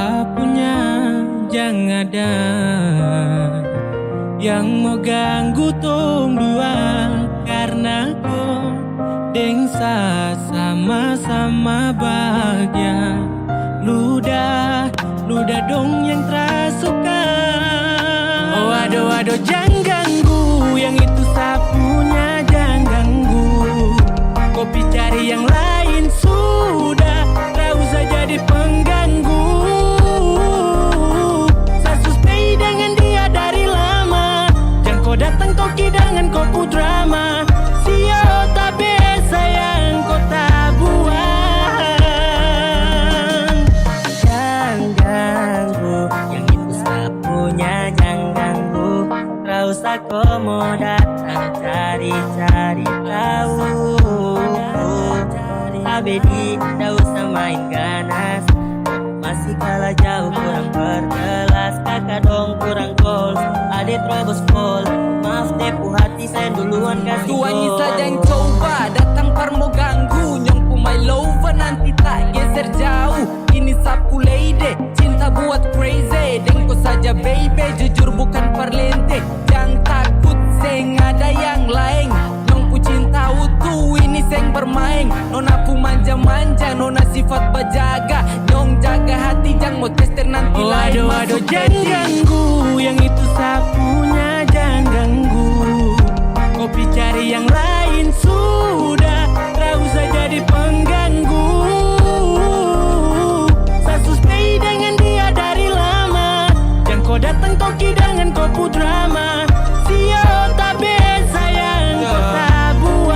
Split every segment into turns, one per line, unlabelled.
sapunya, jangan ada yang mau ganggu tong dua, karena kau dengsa sama-sama bahagia. Ludah dong yang tersuka. Oh aduh jangan ganggu, yang itu sapunya jangan ganggu. Kopi cari yang lain sudah, tak usah jadi pengganggu. Saya suspei dengan dia dari lama, jangan kau datang toki dengan kau drama. Sio tak biasa yang kau tak buang. Jangan ganggu, yang itu sapunya jangan ganggu. Tak usah kau mau datang cari-cari tahu. Abedi, tak usah main ganas, masih kalah jauh kurang berkelas. Kakak dong kurang goals, adik terobos pol. Maaf tepu hati saya duluan kasih gol.
Tuannya saja yang coba datang par mau ganggu. Nyongku my lover nanti tak geser jauh. Ini sapu lady, cinta buat crazy. Dengko saja baby, jujur bukan parlente. Jangan takut seng ada yang lain. Nyongku cinta utuh, ini seng bermain. Nona pu manja-manja, nona sifat bajaga. Nyong jaga hati, jangan mau tester nanti lain.
Aduh jangan ganggu, yang itu sapunya jangan ganggu. Kopi cari yang lain sudah, tak usah jadi pengganggu. Saya suspei dengan dia dari lama, jangan kau datang toki dengan kau drama. Sio tak biasa yang kau tak buang.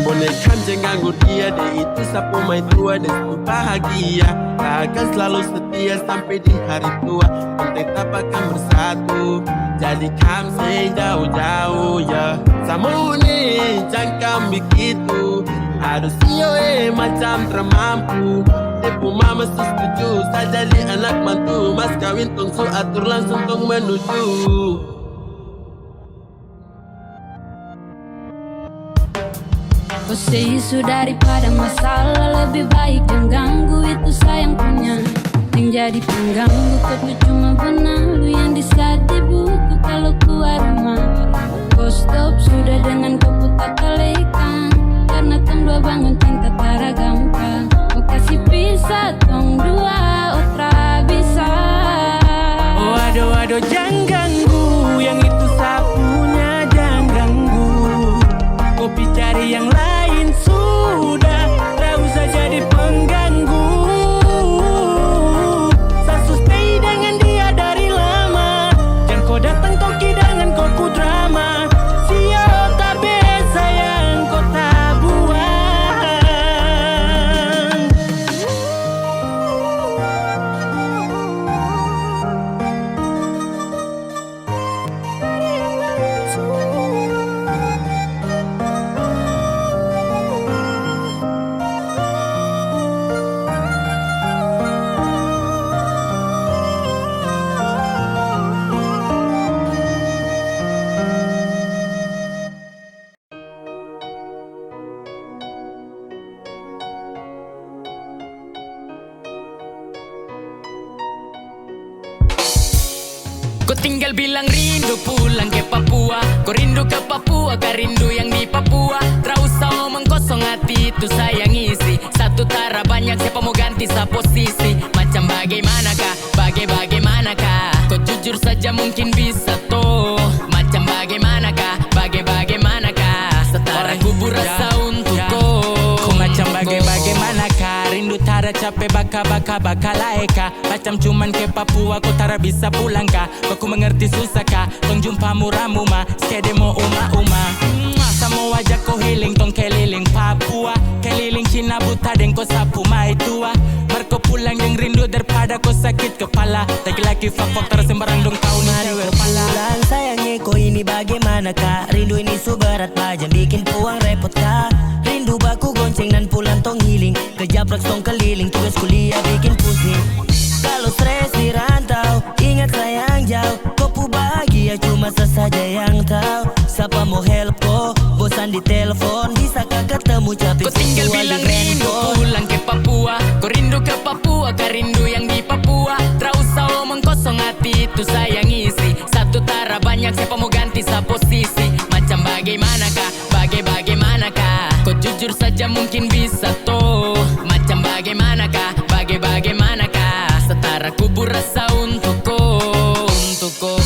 Boleh kan jangan ganggu dia, dia itu sapu main tua dan itu bahagia. Tak akan selalu setia sampai di hari tua, kita akan bersatu. Jadi kamu say jauh-jauh ya. Sama ini jangan begitu. Harus sio macam termampu. Tepu mama setuju, saya jadi anak mantu. Mas kawin tong su atur langsung tong menuju.
Kau say isu daripada masalah, lebih baik jangan ganggu, itu sayang punya. Yang jadi pengganggu kau tuh cuma benalu yang di saat di buku kalau keluar rumah. Kau stop sudah dengan kau putar talikan, karena tong dua bangun cinta tara gampang. Kau kasih pisah tong dua, otra bisa.
Oh aduh jangan ganggu, yang itu sapunya jangan ganggu. Kopi cari yang lain sudah, tak usah jadi pengganggu. Saya suspei dengan dia dari lama, jangan kau datang toki dengan kau drama. Sio tak biasa yang kau tak buang.
Kau tinggal bilang rindu pulang ke Papua. Kau rindu ke Papua, kau rindu yang di Papua. Tak usah ngomong kosong hati, itu sayang isi. Satu tara banyak, siapa mau ganti sa posisi. Macam bagaimanakah, bagaimanakah. Kau jujur saja mungkin bisa toh. Macam bagaimanakah, bagaimanakah. Setara kubur rasa untuk kau.
Kau macam bagaimanakah. Rindu tara capek baka laeka. Macam cuman ke Papua, kau tara bisa pulang kah. Aku mengerti susah kah, tong jumpa muramu ma. Skede mo uma Sama wajah kau healing, tong keliling Papua. Keliling Cina buta dan kau sapu mai tua. Merko pulang yang rindu daripada kau sakit kepala. Laki-laki fak terus sembarang dong tahu nih cewek kepala.
Pulang sayangnya kau ini bagaimana kak. Rindu ini suberat bajan bikin puang repot kak. Rindu baku gonceng dan pulang tong healing. Kejaprak tong keliling, tugas kuliah bikin pusing. Kalau stres di rantau, ingat sayang jauh. Kau pu bahagia cuma sesaja yang tahu. Siapa mau help kau, bosan di telepon. Bisakah ketemu capek
kau tinggal bilang rindu pulang ke Papua. Kau rindu ke Papua. Papua, kerindu yang di Papua. Tak usah omong kosong, hati itu saya ngisi. Satu tara banyak, siapa mau ganti sa posisi. Macam bagaimanakah, bagaimanakah. Kau jujur saja mungkin bisa toh. Macam bagaimanakah, bagaimanakah. Setara kubur rasa untuk kau, untuk kau.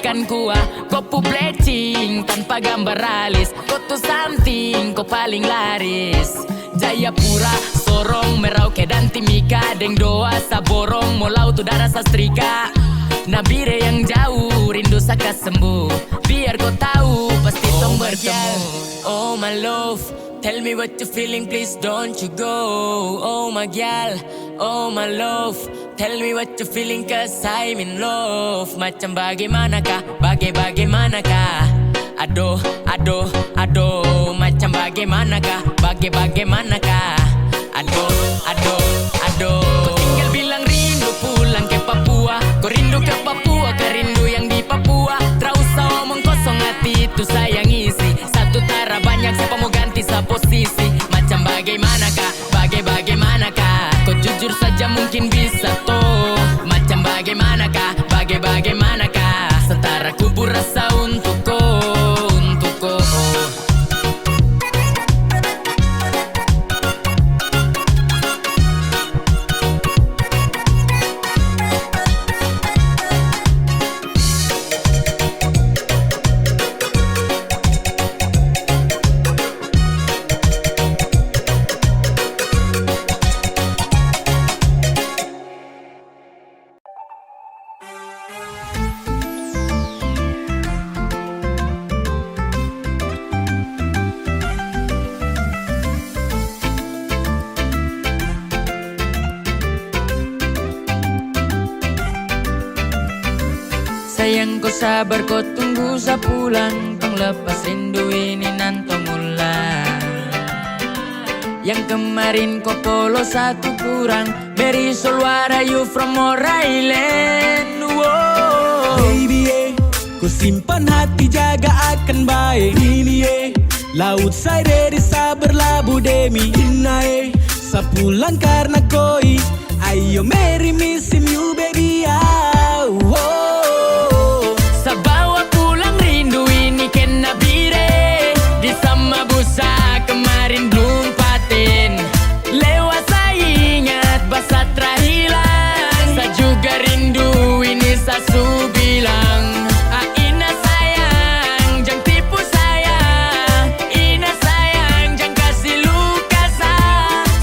Ikan kuah, kopu plecing tanpa gambar alis. Kau tuh something, kau paling laris. Jayapura, Sorong, Merauke dan Timika. Deng doa saborong, Molau tuh darah sastrika. Nabire yang jauh, rindu saka sembuh. Biar kau tahu, pasti tong bertemu. Oh my love, tell me what you feeling, please don't you go. Oh my gal, oh my love, tell me what you feeling, cause I'm in love. Macam bagaimanakah, bagaimanakah. Aduh, aduh, aduh. Macam bagaimanakah, bagaimanakah. Aduh, aduh, aduh. Kau tinggal bilang rindu pulang ke Papua. Kau rindu ke Papua, kerindu yang di Papua. Tak usah omong kosong, hati itu saya ngisi. Satu tara banyak, siapa mau ganti sa posisi. Macam bagaimanakah, bagaimanakah. Kau jujur saja mungkin bisa toh. Macam bagaimanakah, bagaimanakah. Setara kubur rasa untuk kau, untuk kau. Sayang kau sabar, kau tunggu sa pulang. Tong lepas rindu ini nanto mulai. Yang kemarin kau polo satu kurang. Very soul, what are you from More Island? Whoa.
Baby, ku simpan hati, jaga akan baik. Ini laut saya desa berlabuh demi Inai. Sapulang karena koi. Ayo marry me, sim you baby. Whoa.
Sa bawa pulang rindu ini kena bire. Di sama busa kemarin belum paten. Lewat saya ingat basa terhilang. Sa juga rindu ini sa su bilang. Ina sayang, jangan tipu saya. Ina sayang, jangan kasih luka sa.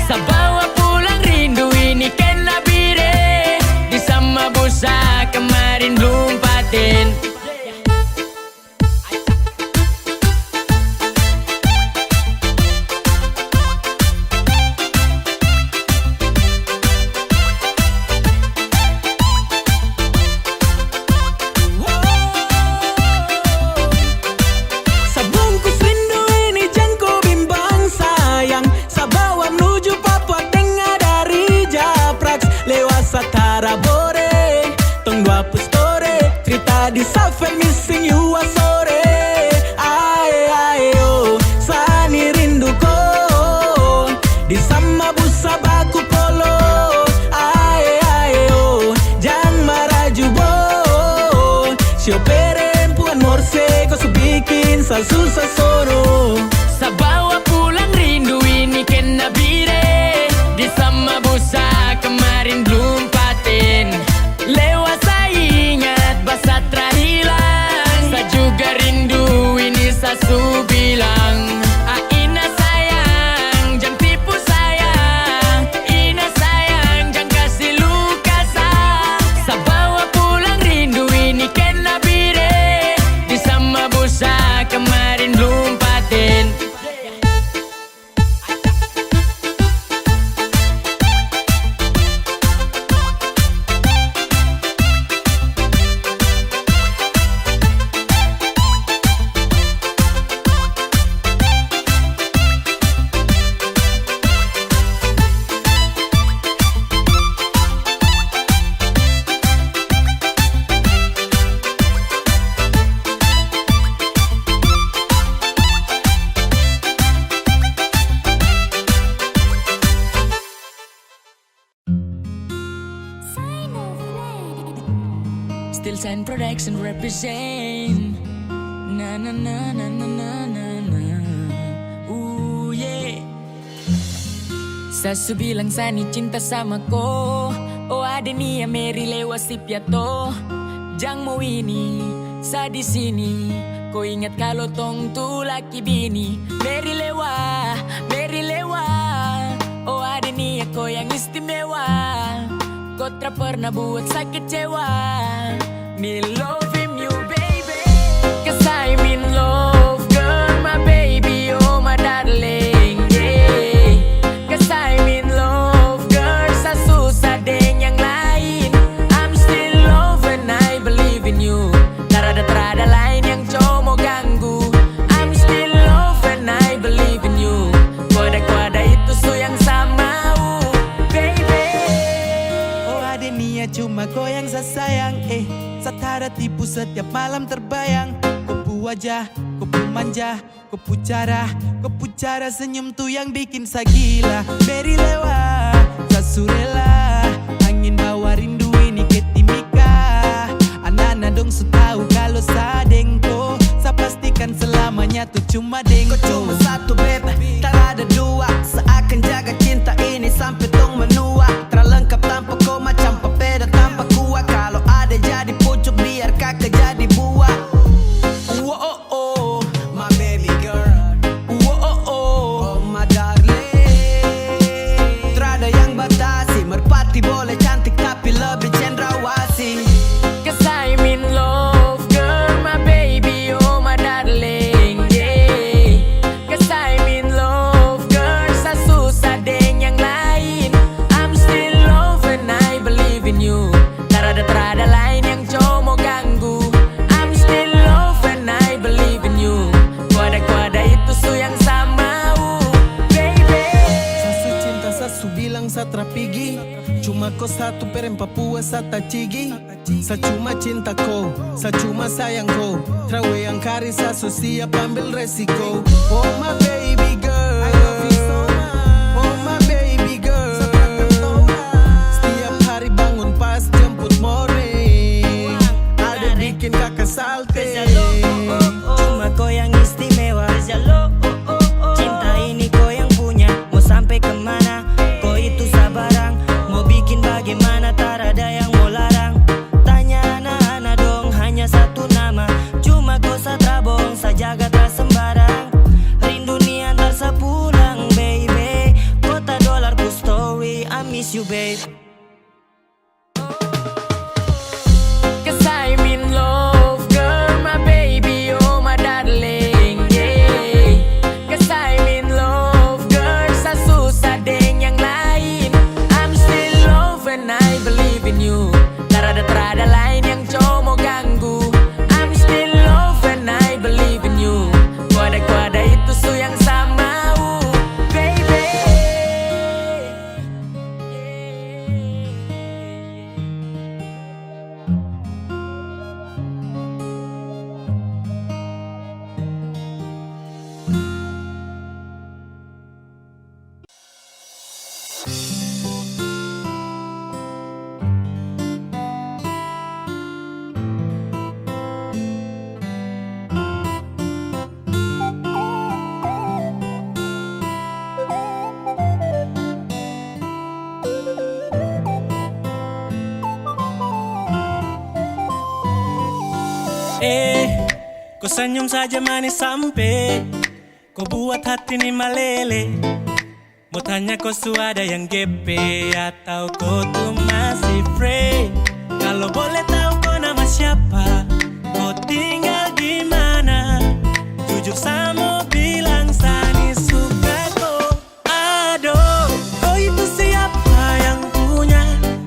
Sa bawa pulang rindu ini kena bire. Di sama busa kemarin belum paten.
Di safel missing you a sore. Ay, oh, sani rindu ko. Di sama busa baku polo. Ay, oh, jang maraju bo. Siopere puan morse ko subikin sa susah sono.
Sa bawa pulang rindu ini kena bire. Di sama busa kemarin belum paten. Lewat saya ingat basa terhilang. Sa juga rindu ini sa su bilang. Ina sayang, jangan tipu saya. Ina sayang, jangan kasih luka sa. Sa bawa pulang rindu ini kena bire. Di sama busa kemarin belum paten. Still Sign Production represent. Na na na na na na na na. Ooh yeah. Sasu bilang Sani cinta sama ko. Oh ada nia Mary lewat si piato. Jang mau ini sa di sini. Kau ingat kalau tong tu laki bini. Mary lewa. Oh ada nia kau yang istimewa. Kau tak pernah buat saya kecewa. Me loving you baby. Cause I'm in love girl my baby oh my darling yeah. Cause I'm in love girl sa susah deng yang lain. I'm still love and I believe in you. Trada lain yang cowok mau ganggu. I'm still love and I believe in you. Kuada itu su yang sama baby.
Oh ada niat cuma kau yang saya sayang Satara tipu setiap malam terbayang. Kau pu wajah, kau pu manja, kau pu cara senyum tuh yang bikin saya gila. Mary lewa, sasurela, angin bawa rindu ini ke timika. Anak-anak dong su tahu kalau sadengko, saya pastikan selamanya tuh cuma dengko.
Kau cuma satu beb, tak ada dua. Seakan jaga cinta ini sampai tong menua. Terlengkap tanpa kau macam papeda tanpa kuah. Kalau ada jadi pucuk biar kakak jadi buah. Oh, my baby girl. Oh, my darling. Terada yang batasi, merpati boleh cantik tapi lebih cendrawasih.
Cause I'm in love girl my baby oh my darling yeah. Cause I'm in love girl sa susah deng yang lain. I'm still love and I believe in you. Trada lain yang cowok mau ganggu. I'm still love and I believe in you. Kuada itu su yang sama baby.
Sasu cinta sasu bilang sa trapigi. Cuma kau satu perem Papua sa tacigi. Sa cuma cinta kau, sa cuma sayang kau. Trawe yang kari sasu siap ambil resiko. Oh my baby girl, I love you so much. Oh my baby girl, setiap hari bangun pas jemput morning. Ada bikin kakak salte.
Cuma kau yang istimewa. Cinta ini kau yang punya. Mau sampai kemana? Kau itu sabarang. Mau bikin bagaimana? Tak ada yang mau larang. Tanya anak-anak dong, hanya satu nama. Cuma kau satrabong, sajaga tak sembarang. Rindu ni antar sepulang baby. Kota dolar ku story, I miss you babe.
Cause I'm in love girl my baby oh my darling yeah. Cause I'm in love girl sa susah deng yang lain. I'm still love and I believe in you. Trada lain yang cowok mau ganggu. I'm still love and I believe in you. Kuada itu su yang sama baby.
Kau senyum saja manis sampai kau buat hati ini meleleh. Mau tanya kau ada yang GP atau kau tuh masih free? Kalau boleh tahu kau nama siapa, kau tinggal di mana? Jujur sama bilang Sani suka kau. Aduh, kau itu siapa yang punya?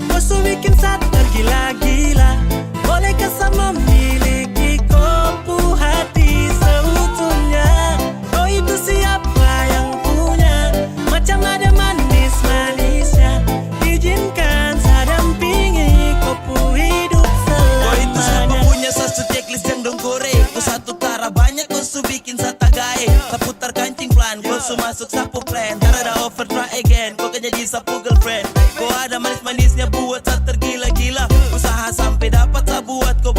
Kau su bikin saya tergila-gila. Bolehkah saya memiliki kopu hati seutuhnya? Kau itu siapa yang punya? Macam ada manis-manisnya. Izinkan saya dampingi kopu hidup selamanya.
Kau itu siapa punya satu checklist yang dong kore. Kau satu tara banyak kau su bikin saya tagae. Saya putar kancing plan, kau su masuk sapu plan. Tak ada offer try again, kau kan jadi sapu girlfriend. Kau ada manis-manisnya buat saya tergila-gila. Usaha sampai dapat saya buat kau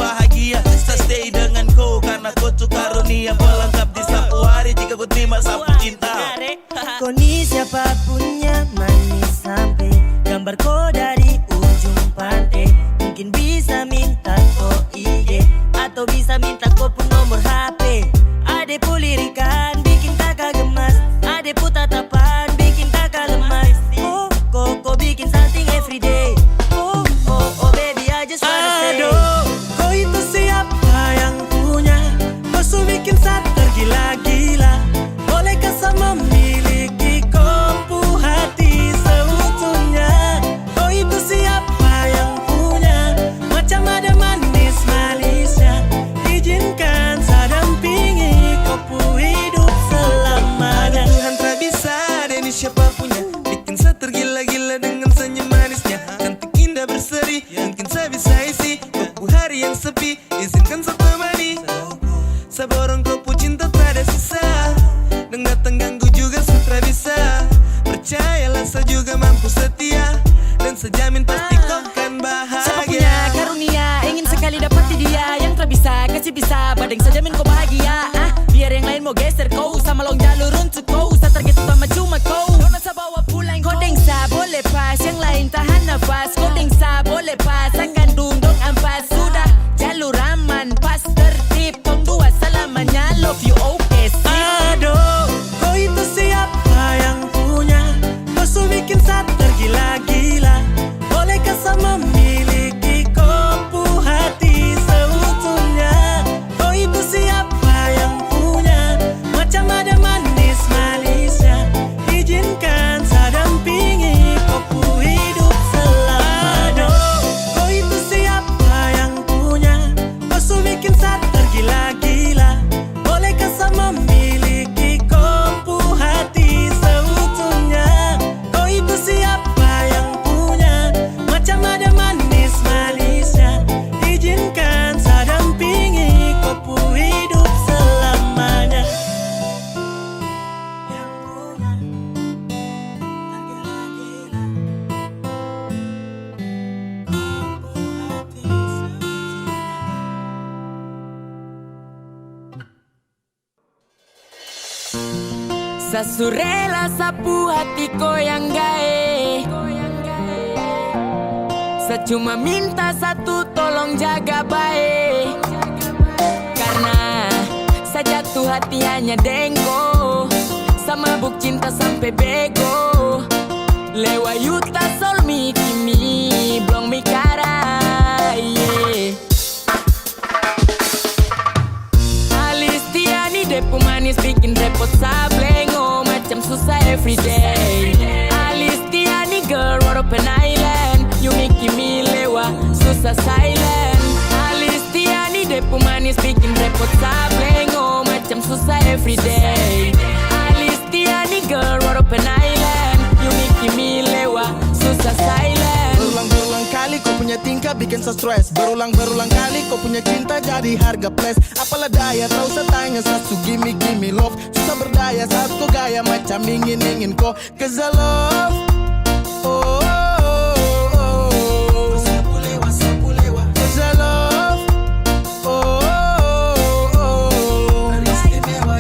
atau bisa minta kau pun nomor HP. Ade pu lirikan bikin kakak gemas, ade pu tatapan bikin kakak lemas. Oh, kau bikin something everyday. Oh, oh, oh baby I just wanna say.
Aduh, kau itu siapa yang punya? Kau su bikin saya tergila-gila. Bolehkah saya memiliki kompu hati seutuhnya? Kau itu siapa yang punya? Macam ada manis-manisnya. Izinkan saya dampingi kau pu hidup selamanya.
Tuhan tak bisa ada ini siapa punya. Bikin saya tergila-gila dengan senyum manisnya. Cantik indah berseri, mungkin saya bisa isi kau hari yang sepi. Izinkan saya temani. Saya borong kau pu cinta tak ada sisa. Dan datang ganggu juga sutra bisa. Percayalah saya juga mampu setia. Dan saya jamin pasti kau kan bahagia.
Siapa punya karunia ingin sekali dapati dia. Yang tak bisa kasih bisa badeng saya jamin kau bahagia. Biar yang lain mau geser kau sama long jalur untuk kau. Saya target utama cuma kau. Nona saya bawa pulang kau dengsa boleh pas. Yang lain tahan nafas. Kau dengsa boleh pas. Akan dungdong ampas. Sudah jalur aman pas tertib. Tong dua selamanya love you okay sip.
Aduh, kau itu siapa yang punya? Kau su bikin saya tergila-gila. Bolehkah saya memiliki kompu hati seutuhnya? Kau itu siapa yang punya? Macam ada manis-manisnya. Izinkan saya dampingi kau pu hidup selamanya. Kau itu siapa yang punya? Kau su bikin saya tergila-gila. Bolehkah saya memiliki kompu hati seutuhnya? Kau itu siapa yang punya? Macam ada manis-manisnya. Izinkan saya dampingi kau pu hidup selamanya. Yang punya tergila-gila. Kompu hati seutuhnya.
Sasurela sapu hati ko yang gae. Saya cuma minta satu tolong jaga baik. Karena saya jatuh hati hanya dengko. Sama buk cinta sampai bego. Lewa yuta sol mi kimi blong mi kara yeah. Alistiani depu manis bikin repot sablengo. Macam susah everyday. Alistiani girl what open island. You make me lewa susah silent. Alistiani depu manis bikin repot sablengo. Macam susah everyday. Alistiani girl what open island. You make me lewa susah silent.
Berulang-berulang kali kau punya tingkah bikin saya stres. Berulang-berulang kali kau punya cinta jadi harga plus. Apalah daya tahu saya tanya satu gimme love. Susah berdaya saat kau gaya macam ingin kau. Cause I love. Oh, oh, oh, oh. Sapu lewa. Cause I love. Oh, oh, oh, oh. Istimewa.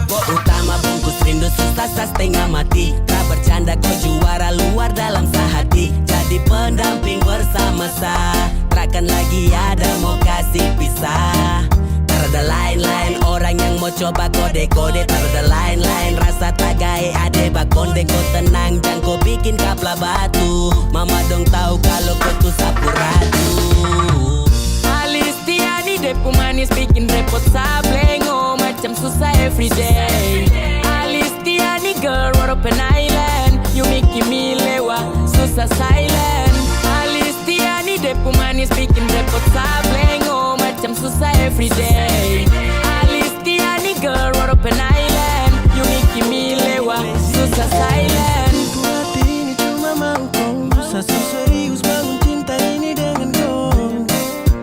Kau utama bungkus rindu susah saya setengah mati. Tak bercanda kau juara luar dalam sehati. Jadi pendamping bersama saya. Takkan lagi ada mau kasih pisah. Tak ada lain-lain orang yang mau coba kode-kode. Tak ada lain-lain rasa tagai ade bakonde. Kau tenang jangan kau bikin kapla batu. Mama dong tahu kalau kau tuh sapu ratu.
Alistiani depu manis bikin repot sablengo. Macam susah everyday. Alistiani girl what open island. You make me lewa susah silent. Alistiani depu manis bikin repot sablengo. Macam susah everyday. Alistiani girl what open island. You make me lewa susah silent.
Hati ini cuma mau kau. Saya serius bangun cinta ini dengan kau.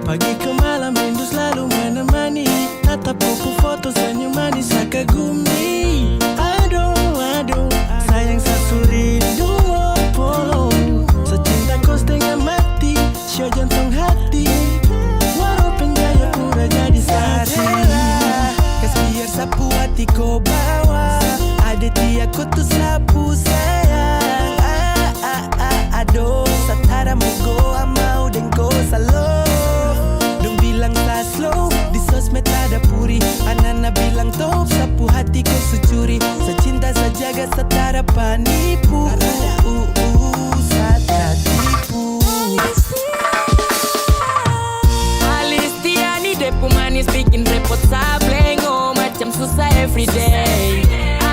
Pagi ke malam rindu selalu menemani. Tatap buku foto senyum manis saya kagumi. Aduh, sayang saya rindu opo. Secinta kau setengah mati. Show jantung hati. Walaupun gaya pura jadi saksi.
Kas biar sapu hati kau bawa. Ada dia kau tuh sapu sayang. Aduh, satara mau go amau dan go salo. Dong bilang tak slow. Harga setara penipu Saat tipu
Alistiani depu manis bikin repot sablengo macam susah everyday.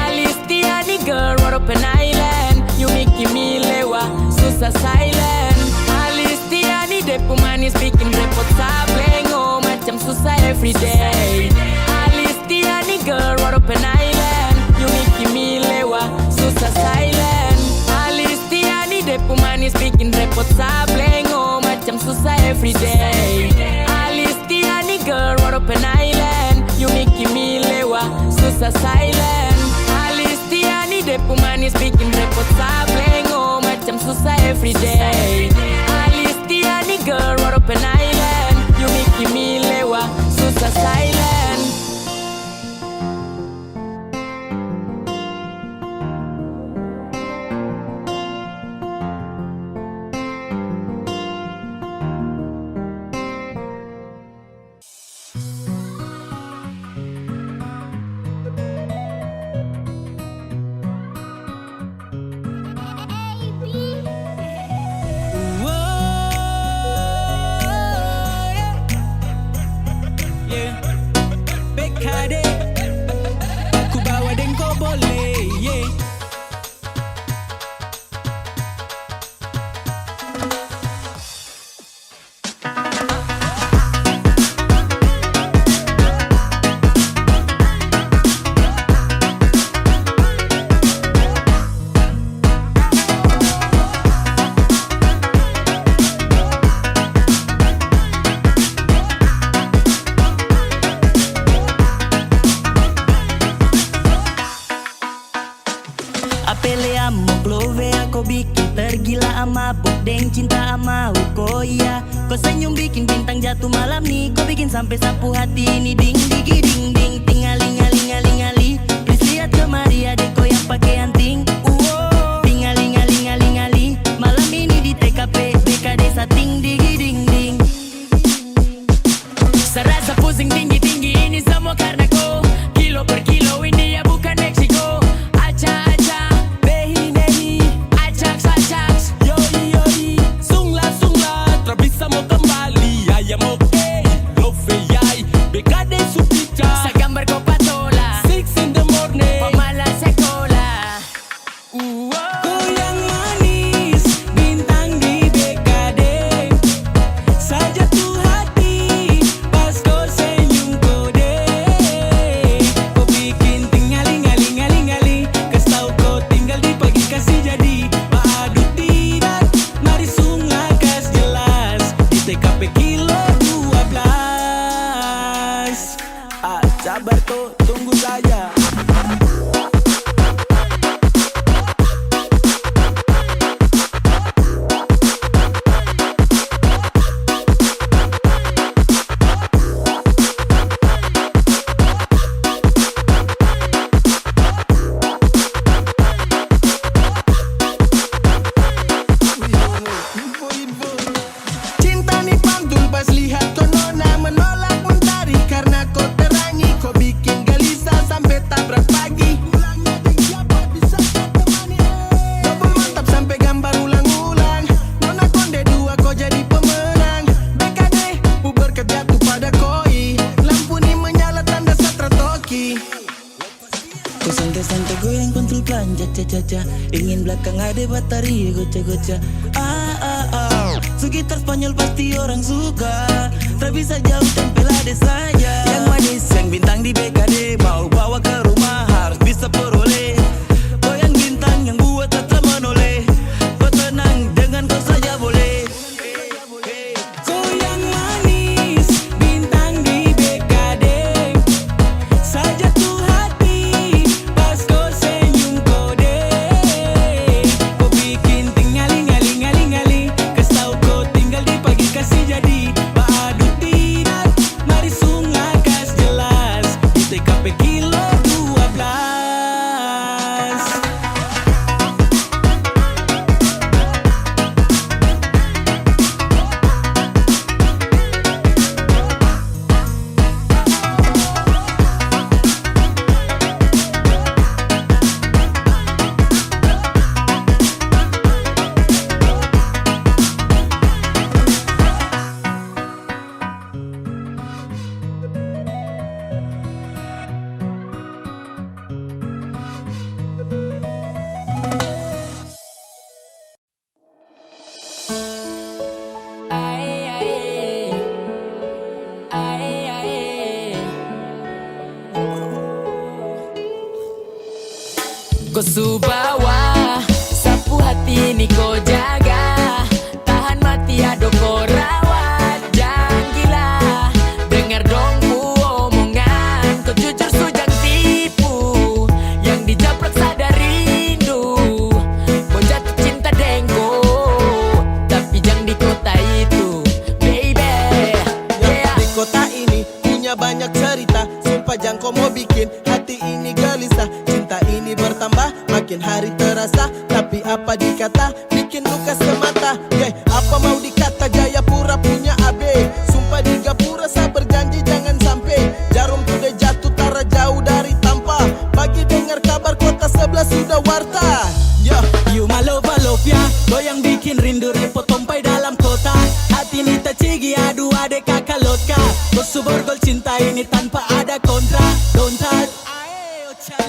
Alistiani girl what open island, you make me lewa susah silent. Alistiani depu manis bikin repot sablengo macam susah everyday. Alistiani girl what open island, you make me lewa susah silent. Alistiani depu manis bikin repot sablengo macam susah everyday. Alistiani girl what open island, you make me lewa susah silent. Alistiani depu manis bikin repot sablengo macam susah everyday. Alistiani girl what open island, you make me lewa susah silent.
BKD Aku bawa dan kau boleh
Apele amo glove aku bikin tergila ama deng cinta ama kau iya. Kau senyum bikin bintang jatuh malam nih. Kau bikin sampai sapu hati ini ding digi ding ding tingali ngali ngali ngali. Please lihat kemari adek kau yang pakai anting. Tingali ngali ngali ngali. Malam ini di TKP BKD sating digi ding ding.
Serasa pusing tinggi-tinggi ini semua karena kau. Kilo per kilo ini ya bukan Meksiko. Aca-aca, behi-nehi, acaks-acaks,
Yoi, sungla, trabisa mau kembali. Ayam oke, love yai, BKD Supica.
sa gambar ko patola,
6 in the morning.
pamalas sekolah.
Kau yang manis, bintang di BKD. Saja tuh hati, pas kau senyum kode. Kau bikin tingali-ngali-ngali-ngali. Kasih tau kau tinggal di pagi kasih jadi. Padu tidak, mari sungai kas jelas. Di TKP kilo 12. Sabar tuh, tunggu saja.
Cinta nih pantul pas lihat kau nona menolak mentari karena kau terangi. Kau bikin gelisah sampai tabrak pagi. Double mantap sampai gambar ulang-ulang. Nona konde dua kau jadi pemenang. BKD puber jatuh pada koi. Lampu nih menyala tanda satra toki.
Kau santai-santai goyang kontrol pelan caca-caca. Ingin belakang ada batari goca-goca. Sekitar Spanyol pasti orang suka. Tak bisa jauh tempel ada saja. Yang manis, yang bintang di BKD. Mau bawa ke rumah harus bisa peroleh. Kau yang bintang yang buat tak menoleh. Kau tenang dengan kau saja boleh.
Kau yang manis, bintang di BKD. Saja tuh hati, pas kau senyum kode. Kau bikin tingali-ngali-ngali-ngali. Kasih tau kau tinggal di pagi kasih jadi. Padu tidak, mari sungai kas jelas. Di
Ae, ae. Kau subawa, sapu hati ini kau jaga. Tahan mati ado kau rawat, jangan gila. Dengar dong ku omongan, kau jujur sujang tipu. Yang dijaprak sadar rindu, mau jatuh cinta dengko. Tapi jangan di kota itu, baby.
Yang di kota ini punya banyak cerita. Sumpah jangan kau mau bikin hati ini gelisah. Cinta ini bertambah makin hari terasa. Tapi apa dikata bikin luka semata. Apa mau dikata Jayapura punya AB. Sumpah di Gapura saya berjanji jangan sampai. Jarum sudah jatuh tara jauh dari tampa. Bagi dengar kabar kota sebelah sudah warta.
You my love ya, kau yang bikin rindu repot tompai dalam kota. Hati ini tak cigi aduh adek kakak lotka. Kau suborgol cinta ini tanpa ada kontra. Don't touch.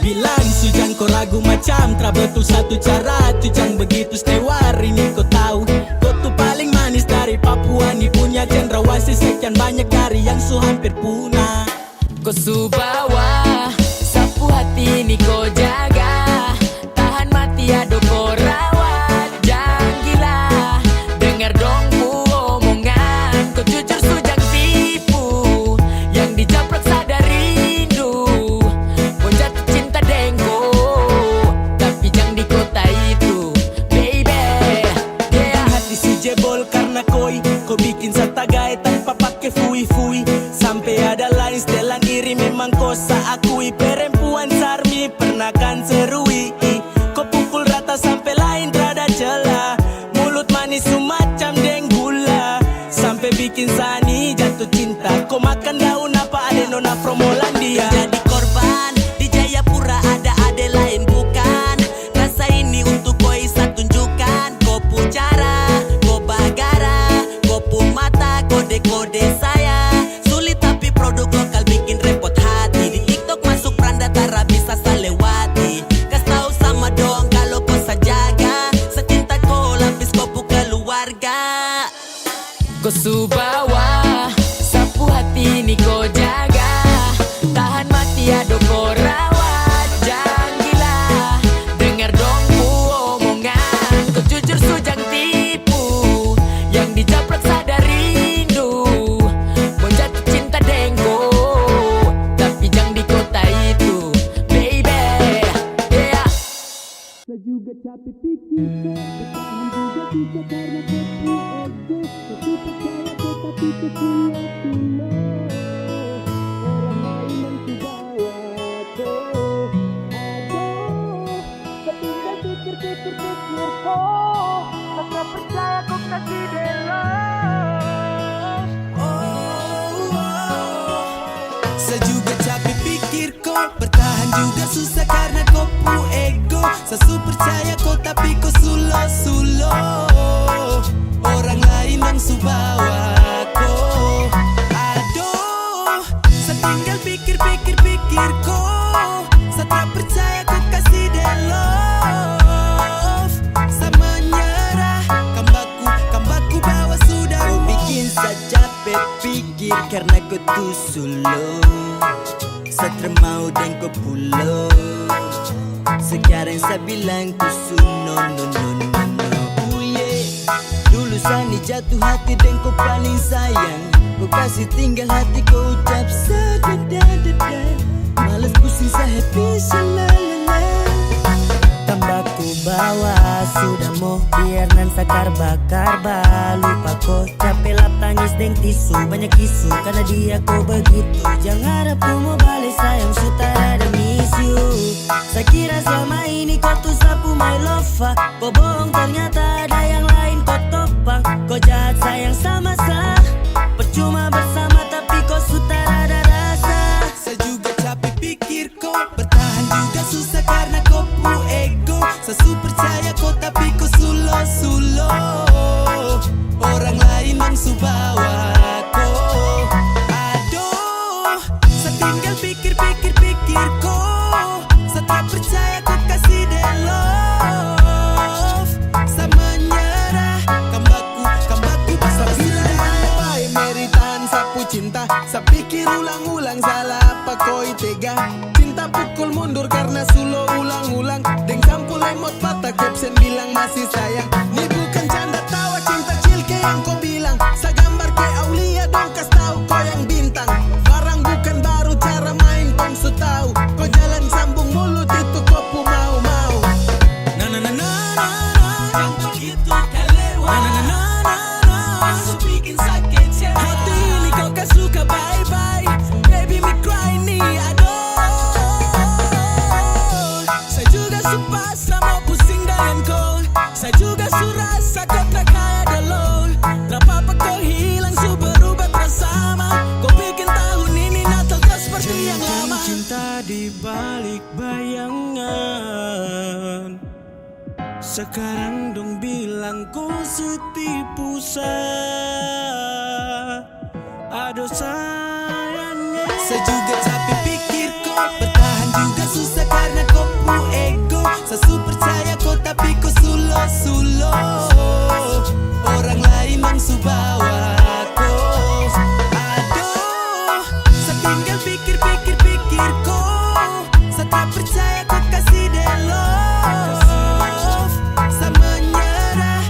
Bilang sujang kau ragu macam tra betul satu cara. Tujang begitu stewar ini kau tahu. Kau tuh paling manis dari Papua. Ni punya cendrawasih sekian banyak dari yang su hampir punah.
Kau subawa, sapu hati ini kau jaga. Tahan mati ado kau rawat, jangan gila. Dengar dong ku omongan, kau jujur sujang tipu. Yang dijaprak sadar rindu, mau jatuh cinta dengko. Tapi jangan di kota itu, baby.
Yeah. Hati si jebol karena koi. Kau bikin satagai tanpa pakai fui-fui. Sampai ada lain setelan iri memang kau akui. Perempuan sarmi pernah kan serui. Kau pukul rata sampai lain rada celah. Mulut manis semacam denggula. Sampai bikin Sani jatuh cinta. Kau makan daun apa ada nona from Hollandia.
Jadi korban di Jayapura ada ade lain bukan. Rasa ini untuk kau isa tunjukkan. Kau pu cara, kau bagara, kau pu mata, kode-kode saya. Sulit tapi produk lokal bikin repot hati. Di TikTok masuk peranda tara bisa salewati. Kas tahu sama dong kalau kau sajaga. Secinta kau lapis kau pu keluarga.
Kau subawa, sapu hati ini kau jaga. Tahan mati ado kau rawat, jangan gila. Dengar dong ku omongan, kau jujur sujang tipu. Yang dijaprak sadar rindu, mau jatuh cinta dengko. Tapi jangan di kota itu, baby. Yeah.
Saya juga capek pikir bertahan juga bisa karena kopi ego. Tapi percaya kau tapi kesulitan. Orang lain yang kubawa kau. Aduh, setinggal pikir kau. Maka percaya kau kasih delas.
Saya juga capek pikir kau. Bertahan juga susah karena kau pu ego. Saya su percaya kau tapi kau sulo. Orang lain yang su bawa kau. Aduh, saya tinggal pikir kau. Saya tak percaya kau kasih dia love. Saya menyerah, kambaku bawa sudah.
Kau bikin saya capek pikir karena kau tuh sulo. Saya termau dan kau pulau. Sekarang saya bilang ku no. Dulu Sani jatuh hati dan kau paling sayang. Kau kasih tinggal hati kau ucap sadadadada. Males pusing saya happy salalala. Tambah ku bawa sudah mau biar nan sakar bakar. Lupa kau capek lap tangis deng tisu. Banyak isu karena dia kau begitu. Jangan harap ku mau balik sayang sutara ada miss you. Saya kira selama ini kau tuh sapu my lover. Kau bohong ternyata ada yang lain kau topang. Kau jahat sayang sama saya. Percuma bersama tapi kau sutara ada rasa.
Saya juga capek pikir kau. Bertahan juga susah karena kau pu ego. Saya su percaya kau tapi kau sulo. Orang lain yang su bawa kau. Aduh, saya tinggal pikir kau. Saya tak percaya kau kasih dia love. Saya menyerah, kambaku
Sabila
sudah.
bae meritan sapu Sa pikir ulang-ulang salah apa koi tega. Cinta pukul mundur karena sulo ulang-ulang. Deng campur lemot patah caption bilang masih sayang. Ni bukan canda tawa cinta chill kayak yang kau bilang. Sa gambar kayak Aulia dong kas tahu kau yang bintang. Barang bukan baru cara main tong su tahu. Kau jalan sambung mulut itu kau pu mau-mau. Na na na na na na. Jangan begitu kelewat. Na na na na na. Su bikin sakit cewek. Hati ini kau kan suka bye-bye. Baby me cry nih aduh. Saya juga supasa mau pusing dengan kau. Saya juga surasa kau tak kayak dulu. Tak apa kau hilang su berubah bersama. Kau bikin tahun ini Natal tak seperti yang lama. Cinta di balik bayangan. Sekarang dong bilang ku setipu aduh sayangnya. Saya juga capek pikir kau bertahan juga susah karena kau pu ego. Saya super percaya kau tapi kau sulo. Orang lain yang su bawa kau. Aduh, saya tinggal pikir kau. Saya tak percaya kau kasih love. Saya menyerah,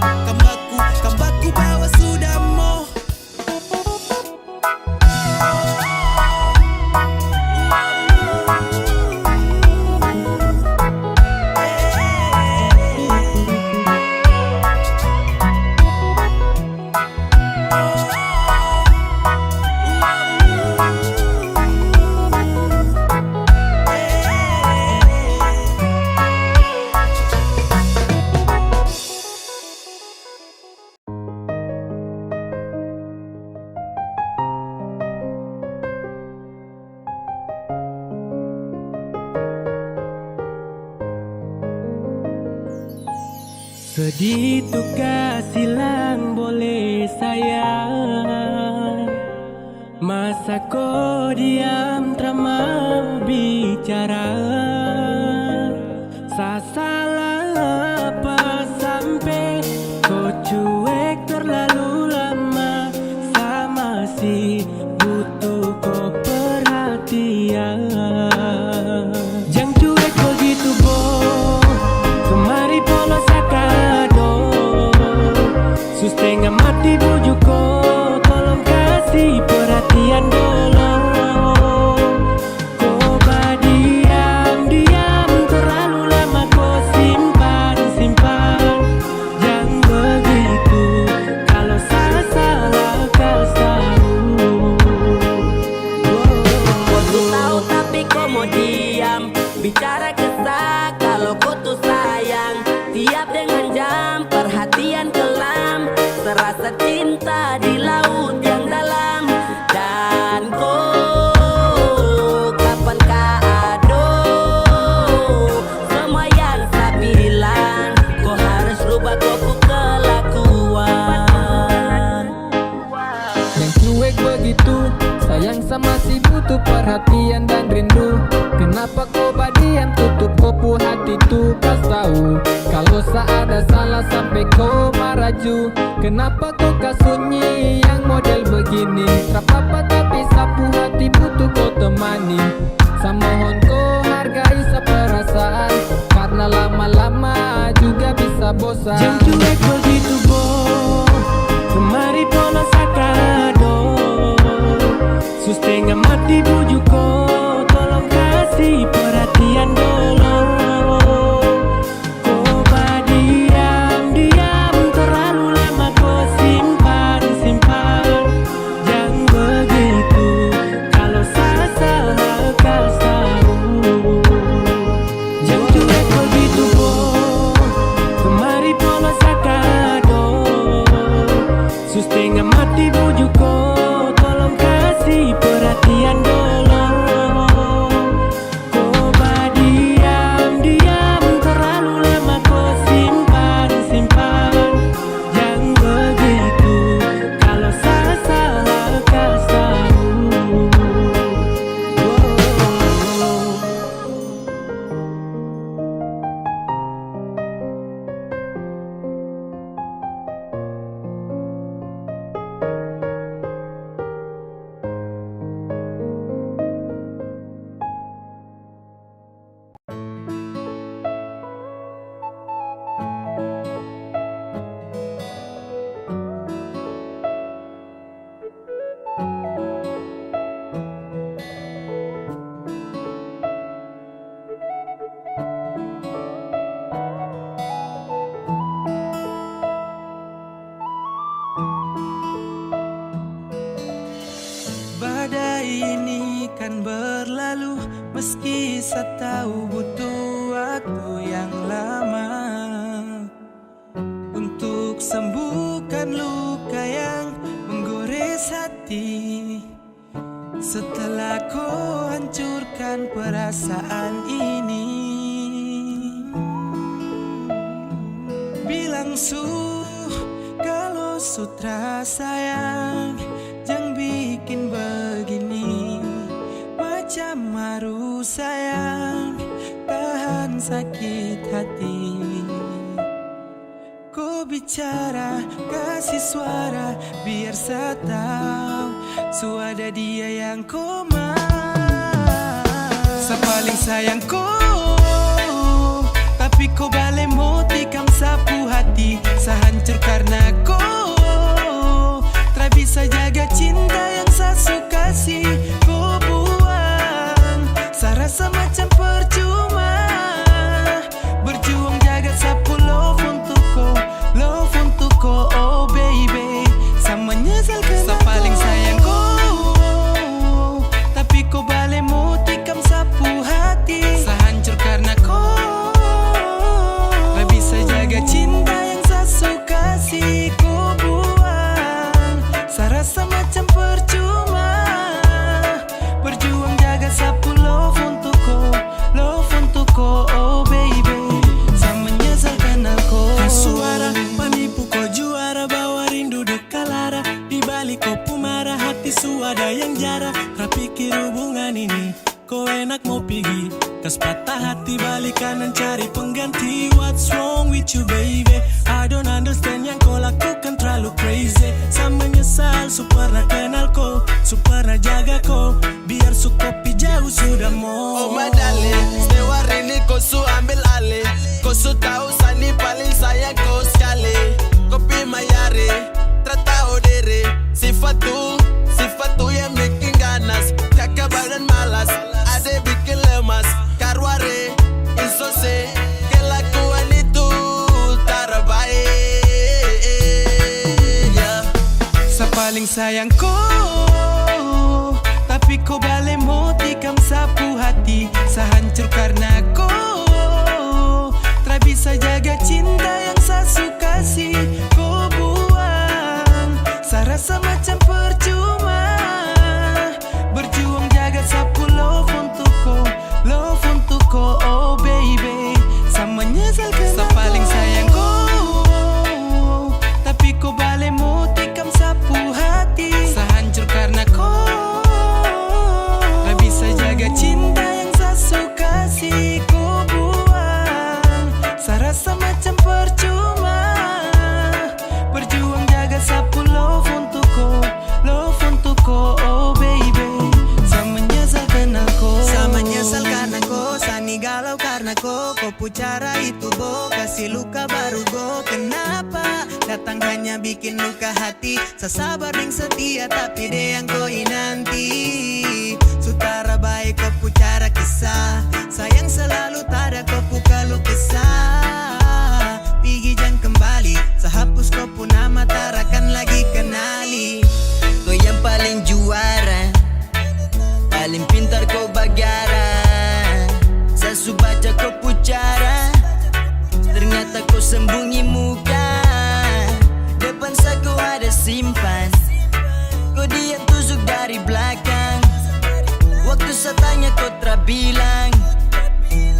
kambaku bawa sudah mau.
Sedih tuh silang boleh sayang. Masa kau diam tak mau bicara. Saya salah apa sampai kau cuek terlalu lama. Saya masih butuh kau perhatian. Jangan cuek begitu boh. Kemari polos akado. Setengah mati bujuk kau. Tolong kasih perhatian dulu. Kau diam terlalu lama kau simpan. Jangan begitu. Kalau salah kau tahu.
Kau tuh tahu tapi kau mau diam. Bicara kesah kalau kau tuh sayang. Tiap dengan jam perhatian kelam. Terasa cinta di laut yang dalam. Dan kau kapan kado. Semua yang saya bilang. Kau harus rubah kau kelakuan.
Yang cuek begitu. Sayang sama si butuh perhatian dan rindu. Kenapa kau diam tutup kopu hati tuh kas tahu. Kalau ada salah sampai kau maraju. Kenapa kau kasunyi yang model begini. Tak apa tapi sapu hati butuh kau temani. Saya mohon kau hargai seperasaan. Karena lama-lama juga bisa bosan.
Jangan cuek begitu boh. Kemari polos akado. Setengah mati bujuk kau. Tolong kasih perhatian dulu. Kau diam terlalu lama kau simpan. Jangan begitu. Kalau salah kau tahu. Jangan cuek begitu boh. Kemari polos akado. Setengah mati bujuk kau. Tolong kasih perhatian dulu. Kau
kan berlalu, meski saya tahu butuh waktu yang lama untuk sembuhkan luka yang menggores hati. Setelah kau hancurkan perasaan ini, bilang kalau sutra sayang, jangan bikin begini. Macam maru sayang, tahan sakit hati. Kau bicara, kasih suara, biar saya tahu suada dia yang kau mau. Saya paling sayang kau, tapi kau balik mau tikam sapu hati. Saya hancur karena kau tak bisa jaga cinta yang saya suka kasih. Kau buang, saya rasa macam percuma berjuang jaga sapu love untuk kau, oh baby. Saya menyesal karena saya paling sayang kau, tapi kau balik mau tikam sapu hati. Saya hancur karena kau tak bisa jaga cinta yang saya suka kasih. Kau buang, saya rasa macam percuma berjuang jaga sapu love untuk kau, oh baby. Saya menyesal karena kau. Suara penipu kau juara, bawa rindu dekat lara. Di balik kau marah, hati suada yang jara. Terpikir hubungan ini kau enak mau pergi, kas patah hati balik kanan cari pengganti. What's wrong with you baby? I don't understand yang kau lakukan terlalu crazy. Saya menyesal su pernah kenal kau, su pernah jaga kau, biar su kopi jauh sudah mau.
Oh my darling, setiap ini kau su ambil alih. Kau su tahu sani paling sayang kau sekali. Kopi mayari, tahu diri. Sifat tu yang bikin ganas. Kakak badan malas, ade bikin lemas. Karware, insose, kelakuan itu terbaik. Yeah.
Saya paling sayang kau, tapi kau balik mau tikam sapu hati. Saya hancur karena kau tak bisa jaga cinta yang saya suka kasih. Kau buang, saya rasa macam percuma berjuang jaga sapu love untuk kau, oh baby. Saya menyesal karena saya paling sayang kau, tapi kau balik mau tikam sapu hati. Saya hancur karena kau tak bisa jaga cinta yang saya suka kasih. Kau buang, saya rasa macam percuma berjuang jaga sapu love untuk kau, oh baby. Saya menyesal karena kau, saya menyesal karena kau, sani galau karena kau pucara itu bo, kasih luka baru go. Kenapa datang hanya bikin luka hati? Saya sabar dan setia tapi dia yang kau nanti. Sutara baik kau pucara kisah, sayang selalu tak ada kau kalau kesah. Pergi jangan kembali, saya hapus kau pun nama tarakan lagi kenali.
Kau yang paling juara, paling pintar kau bagara. Saya su baca kau pucara, ternyata kau sembunyi muka. Depan saya kau ada simpan, kau diam tusuk dari belakang. Waktu saya tanya kau terbilang,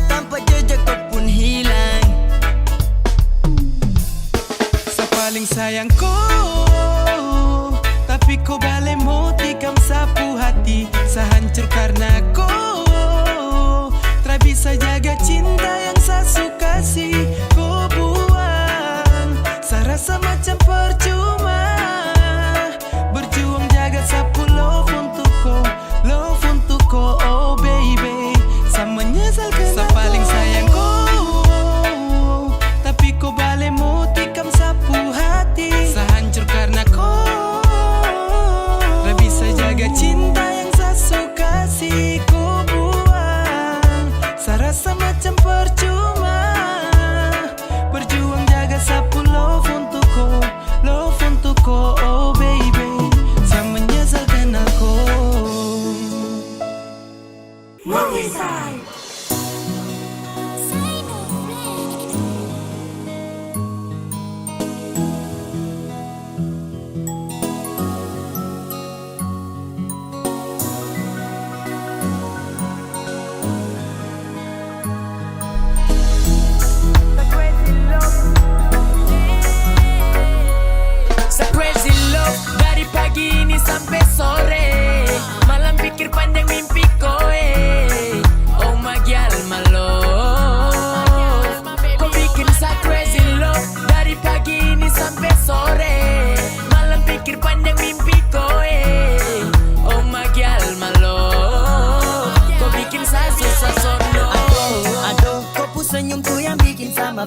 tanpa jejak kau pun hilang.
Saya paling sayang kau, tapi kau balik mau tikam sapu hati. Saya hancur karena kau tak bisa jaga cinta yang saya suka kasih. Kau buang, saya rasa macam percuma berjuang jaga sapu love untuk kau, oh baby. Saya menyesal karena saya paling sayang kau, tapi kau balik mau tikam sapu hati. Saya hancur karena kau tak bisa jaga cinta yang saya suka kasih.
Sa crazy love dari pagi ini sampai sore, malam pikir panjang mimpi koe. Oh my girl, my love, kau bikin sa crazy love dari pagi ini sampai sore, malam pikir panjang mimpi koe. Oh my girl, my love, kau bikin sa susah sono.
Aduh, kau senyum tuh yang bikin sama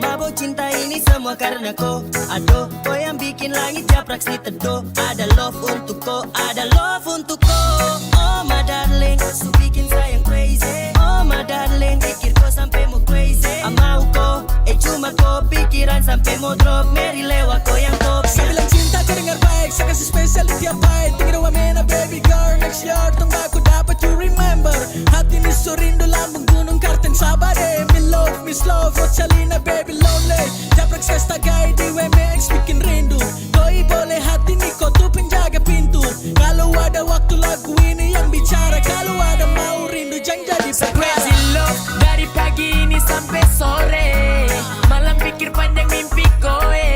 mabo cinta ini semua karena kau. Aduh, kau yang bikin langit japrak si teduh. Ada love untuk kau, ada love untuk kau. Oh my darling, su bikin sayang crazy. Oh my darling, pikir kau sampai mau crazy. Mau kau, cuma kau pikiran sampai mau drop. Mary lewat kau yang top.
Saya bilang cinta kau dengar baik, saya kasih spesial di tiap bait. Tinggal wamena baby girl, next year tong aku dapat you remember. Hati ni so rindu lambung gunung Kartens Sabade. Miss love, Rosalina baby lonely. Japrak sesta gay di WMX bikin rindu. Koi boleh hati ni kau tuh penjaga pintu. Kalau ada waktu lagu ini yang bicara. Kalau ada mau rindu jangan jadi
Sa crazy love dari pagi ini sampai sore, malam pikir panjang mimpi koe.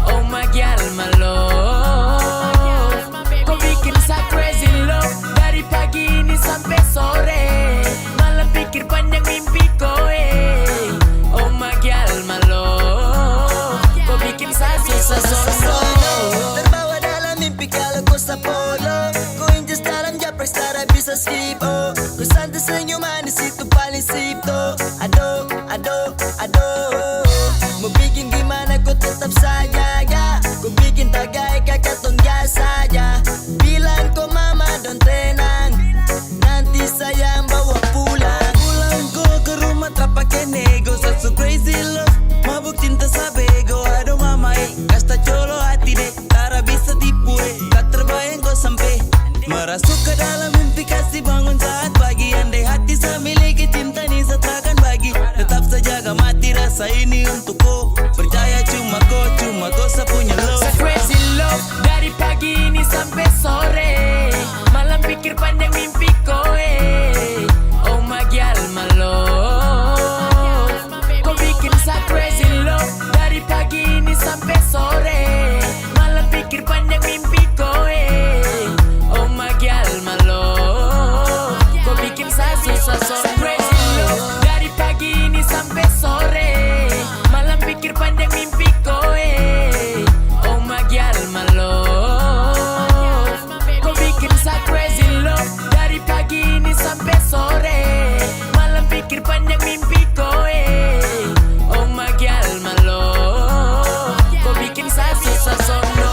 Oh my girl, my love, kau bikin sa crazy love dari pagi ini sampai sore, malam pikir panjang mimpi koe. Oh my girl, my love, kau bikin sa susah sono.
Terbawa dalam mimpi kalau kau sapolo. Kau injas dalam japrak secara bisa skip. Oh, kau santai senyum manis itu paling sip tuh. Aduh, aduh, aduh. Mau bikin gimana kau tetap saja ya. Kau bikin tagai kakak tong saja. Bilang kau mama don tenang, nanti sayang bawa pulang. Pulang kau ke rumah tak pakai nego. So crazy love, mabuk cinta sabego. Aduh mama kasta colo hati deh. Tara bisa tipu tak terbayang kau sampai merasuk ke dalam mimpi kasih bangun saat pagi. Andai hati saya miliki cinta ni saya takkan bagi. Tetap saja mati rasa ini untuk kau. Percaya cuma kau saya punya love.
Sa crazy love dari pagi ini sampai sore, malam pikir panjang mimpi koe. Oh my girl, my love, kau bikin sa crazy love dari pagi ini sampai sore, malam pikir panjang mimpi koe. Oh my girl, my love, kau bikin sa susah sono. Sa crazy love dari pagi ini sampai sore, malam pikir panjang mimpi koe. Oh my girl, my love, kau bikin sa crazy love dari pagi ini sampai sore, malam pikir panjang mimpi koe. Oh my girl, my love, kau bikin sa susah sono.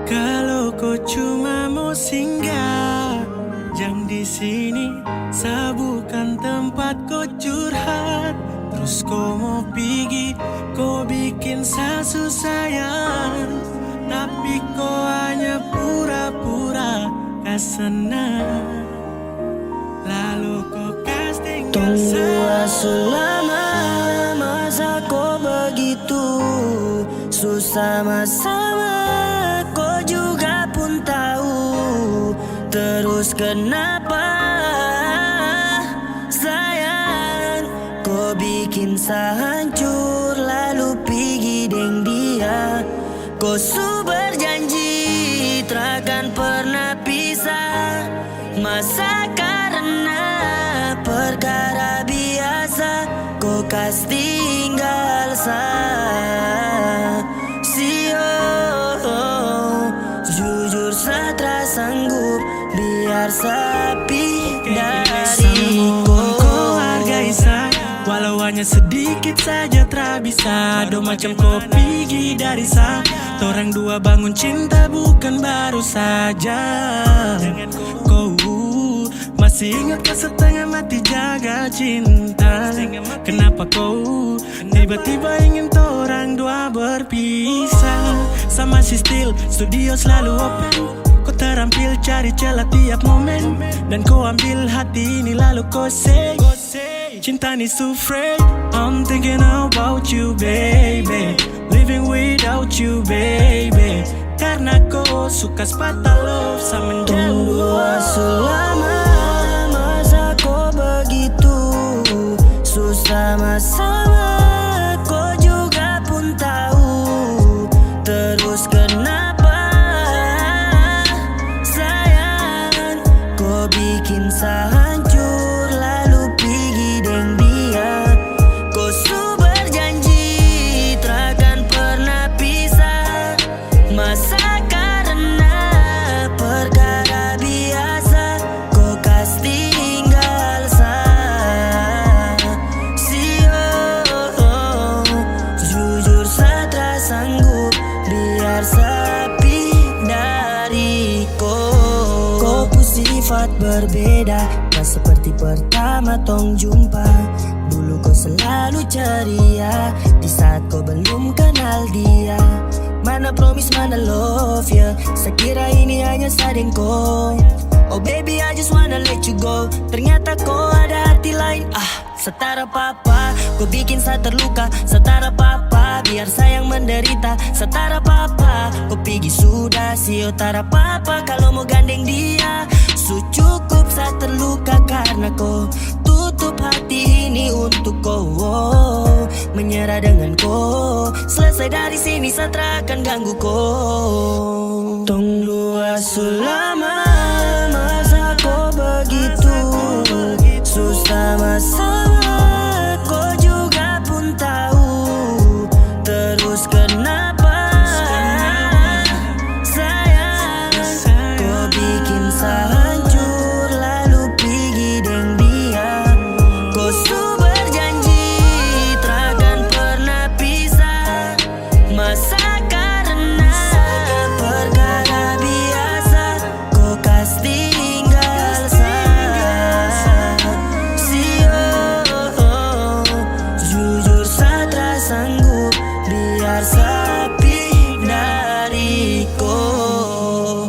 Kalau kau cuma mau singgah, jangan di sini. Saya bukan tempat kau curhat. Terus kau mau pergi, kau bikin saya susah. Tapi kau hanya pura-pura senang. Lalu kau kas tinggal
Tunggu selama masa kau begitu susah sama kau juga pun tahu. Terus kenapa sayang kau bikin saya hancur lalu pergi deng dia. Kau su berjanji takkan pernah pisah. Masa karena perkara biasa kau kas tinggal saya. Sio
hanya sedikit saja tak bisa. Do macam kau pergi dari sa. Torang dua bangun cinta bukan baru saja. Kau masih ingat ke setengah mati jaga cinta. Kenapa kau tiba-tiba ingin torang dua berpisah? Sama si still, studio selalu open. Kau terampil cari celah tiap momen. Dan kau ambil hati ini lalu kau say cinta ni so fresh. I'm thinking about you baby, living without you baby. Karena kau suka sepatah love sama menjauh.
Selama masa kau begitu susah sama kau juga pun tahu. Terus kenapa sayang kau bikin hancur lalu pergi dengan dia. Kau su berjanji takkan pernah pisah. Masa karena perkara biasa kau kas tinggal jujur saya tak sanggup biar sepi dari kau sifat berbeda, tak seperti pertama tong jumpa. Dulu kau selalu ceria di saat kau belum kenal dia. Mana promise, mana love ya. Sekira ini hanya sading kau. Oh baby I just wanna let you go. Ternyata kau ada hati lain. Setara papa, kau bikin saya terluka. Setara papa, biar sayang menderita. Setara papa, kau pergi sudah si utara papa. Kalau mau gandeng dia, cukup saya terluka karena kau tutup hati ini untuk kau. Menyerah dengan kau, selesai dari sini saya tak akan ganggu kau. Tong dua selama masa kau begitu susah sama kau juga pun tahu. Terus kenapa sayang kau bikin hancur lalu pergi dengan dia. Kau su berjanji takkan pernah pisah. Masa karena perkara biasa kau kas tinggal jujur saya tak sanggup biar sepi dari kau.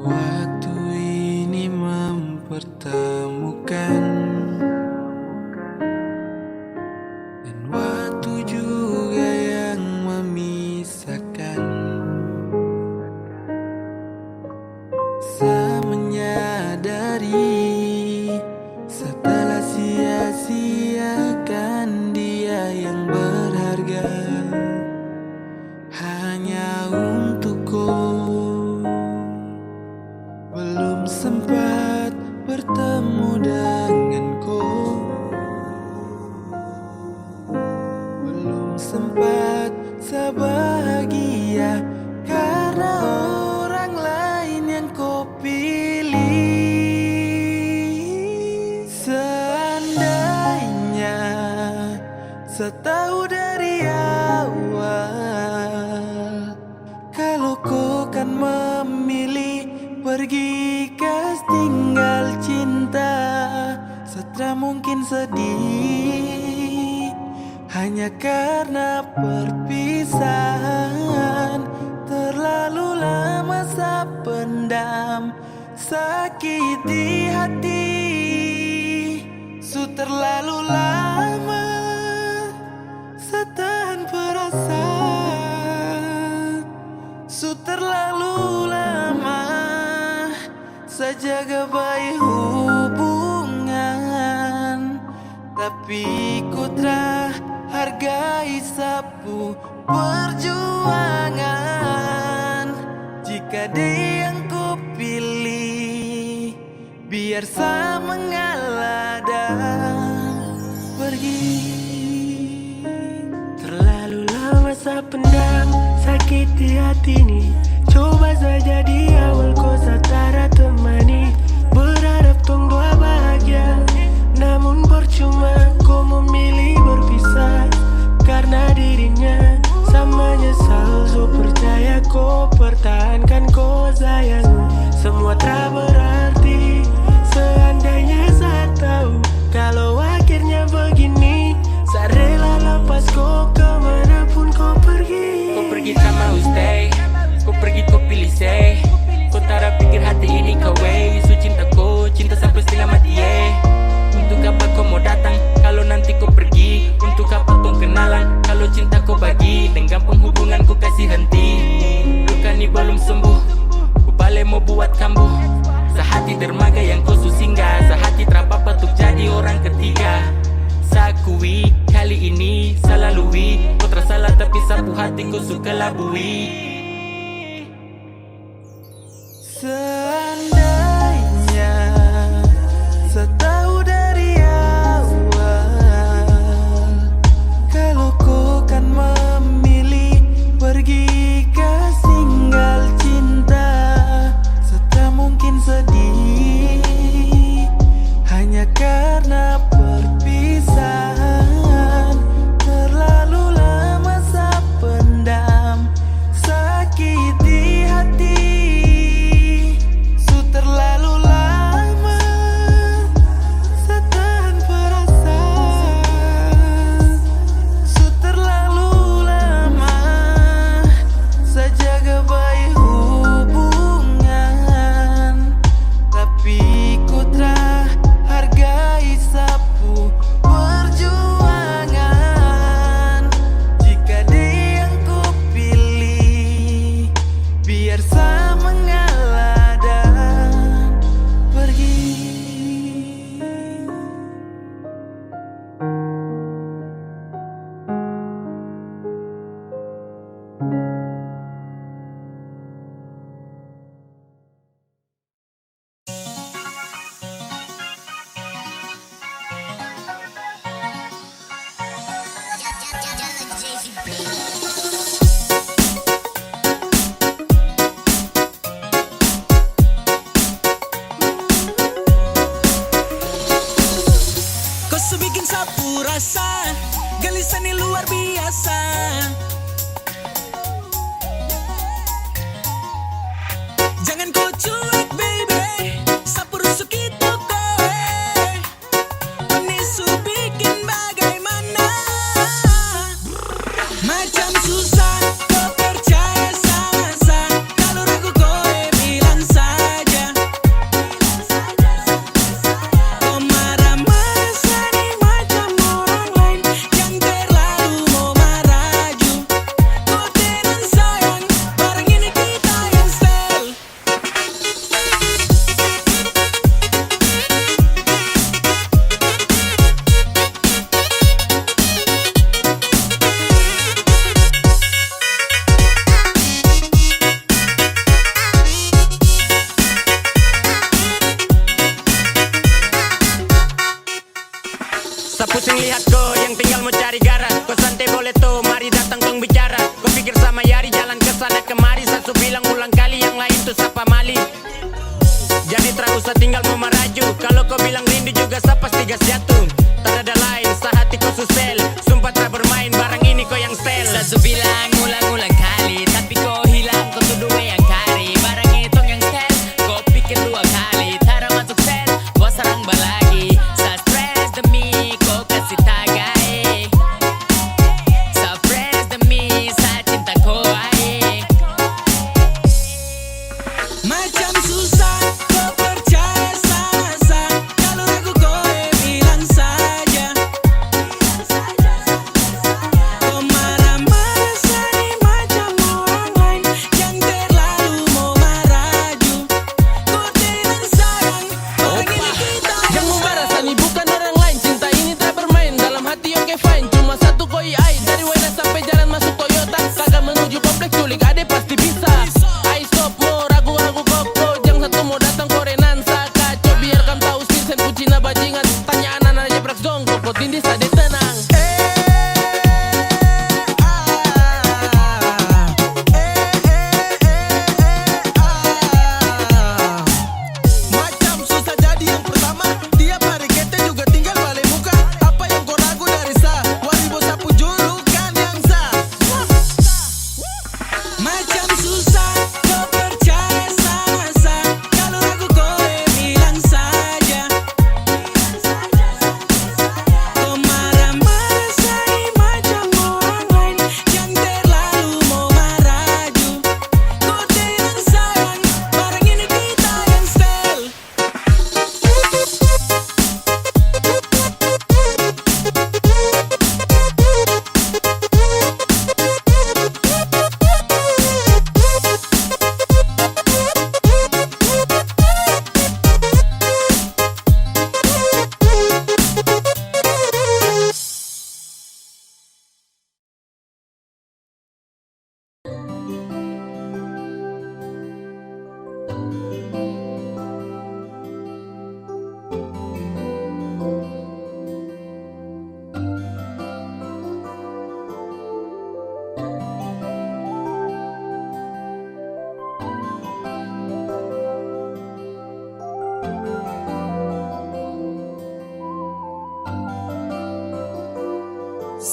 Waktu ini mempertemukan, dan waktu juga yang memisahkan. Saya menyadari setelah sia-siakan dia yang berharga hanya untukku. Belum sempat bertemu denganku, belum sempat sebahagia karena orang lain yang kau pilih. Seandainya setahu dari awal kalau kau kan memilih pergi kas tinggal cinta, setelah mungkin sedih hanya karena perpisahan. Terlalu lama saya pendam sakiti hati, su
terlalu lama setahan perasaan, su terlalu lama sajaga baik hubungan, tapi ku telah hargai sapu perjuangan. Jika dia yang ku pilih, biar sama mengalah dan pergi. Terlalu lama saya pendam sakiti hati ini. Coba saja di awal kau satara temani, berharap tong dua bahagia, namun percuma kau memilih berpisah. Karena dirinya sama nyesal, so percaya kau pertahankan kau sayang. Semua tak berarti seandainya saya tahu kalau akhirnya begini. Saya rela lepas kau kemanapun kau pergi.
Kau pergi tak mau stay, kau pergi kau pilih say. Kau tak pikir hati ini kau way. Su cintaku, cinta sampai setengah mati Untuk apa kau mau datang kalau nanti kau pergi? Untuk apa kau kenalan kalau cinta kau bagi? Dan gampang hubungan ku kasih henti. Luka ni belum sembuh, ku balik mau buat kambuh. Sehati dermaga yang kau singgah, sehati terapa-apa untuk jadi orang ketiga. Sakui kali ini salah lui, kau tersalah tapi sapu hati kau suka labui.
Seandainya setahu dari awal kalau kau kan memilih pergi ke singgah cinta, serta mungkin sedih hanya karena perpisahan. Terlalu lama saya pendam sakiti hati, su terlalu lama setahan perasaan, su terlalu lama sajaga baik hubungan, tapi ku telah hargai sapu perjuangan. Jika dia yang ku pilih, biar saya mengalah dan pergi.
Kau su bikin sapu rasa, gelisah ni luar biasa. Jangan kau cuek baby, sapu rusuk itu kowe. Ini su bikin bagaimana, macam susah kau percaya sama saya. Kalau ragu kowe bilang saja. Kau marah-marah sani macam orang lain yang terlalu mau maraju. Kau tenang sayang, barang ini kita yang style.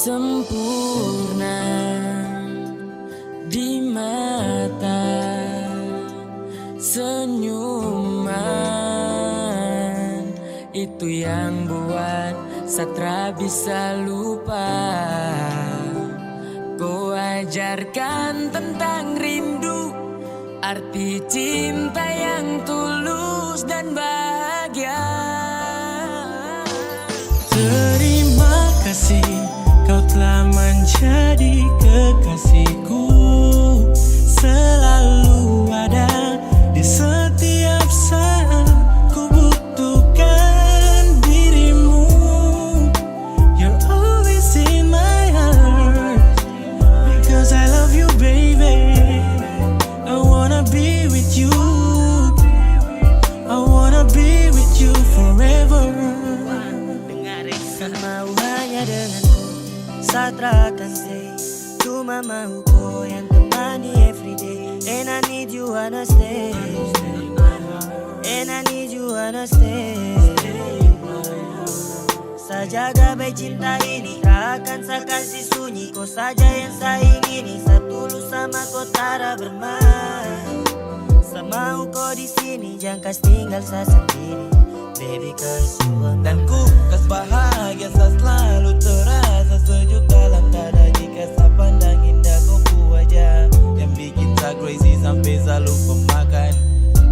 sempurna di mata, senyuman itu yang buat Satra bisa lupa. Kau ajarkan tentang rindu, arti cinta yang tulus dan bahagia.
Terima kasih kau telah menjadi kekasihku, selalu ada di setiap saat ku butuhkan dirimu. You're always in my heart because I love you, baby. I wanna be with you, I wanna be with you forever.
Kan mau hanya denganku, Satra akan stay. Cuma mau kau yang temani everyday. And I need you wanna stay, and I need you wanna stay. Saya jaga baik cinta ini, tak akan saya kasih sunyi. Kau saja yang saya ingini, saya tulus sama kau tara bermain. Saya mau kau di sini, jangan kas tinggal saya sendiri. Baby cause you are
Dan ku kas bahagia sa selalu terasa sejuk dalam dada jika sa pandang indah kau wajah yang bikin sa crazy sampai sa lupa makan.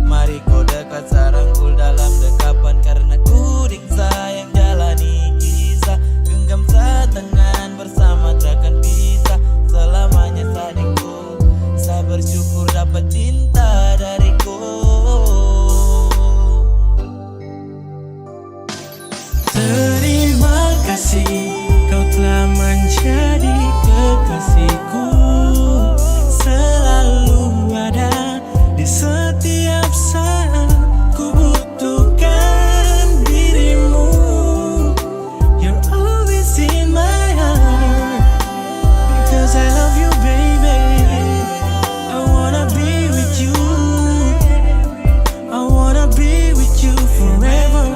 Mari kau dekat sa rangkul dalam dekapan karena ku dik sayang jalani kisah. Genggam sa tangan bersama takkan pisah selamanya sadingku. Sa bersyukur dapat cinta dariku. Terima kasih kau telah menjadi kekasihku, selalu ada di setiap saat ku butuhkan dirimu. You're always in my heart because I love you, baby. I wanna be with you, I wanna be with you forever.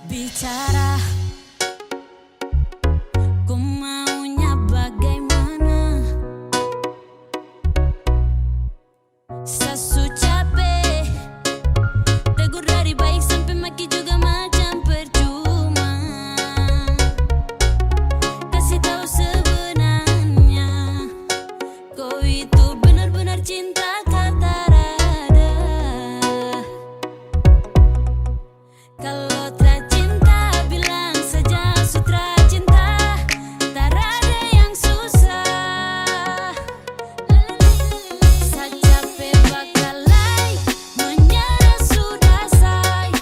Bicara, kau maunya bagaimana? Sasu capek, tegur dari baik sampai maki juga macam percuma. Kasih tahu sebenarnya, kau itu benar-benar cinta kata rada. Kalau tak cinta bilang saja Sutra cinta, tak ada yang susah. Sa capek bakalai, menyerah sudah say.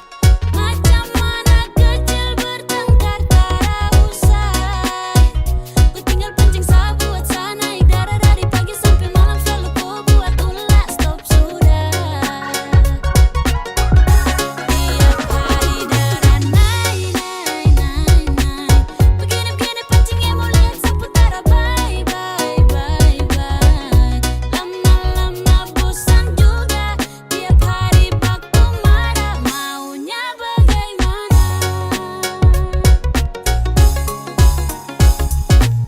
Macam mana kecil bertengkar tak usai. Ku tinggal pancing sa buat sa naik darah dari pagi sampai malam selalu ku buat ulah stop sudah. Tiap hari darah naik. Begini-begini pancingnya mau lihat seputar bye. Lama-lama bosan juga, tiap hari baku marah, maunya bagaimana?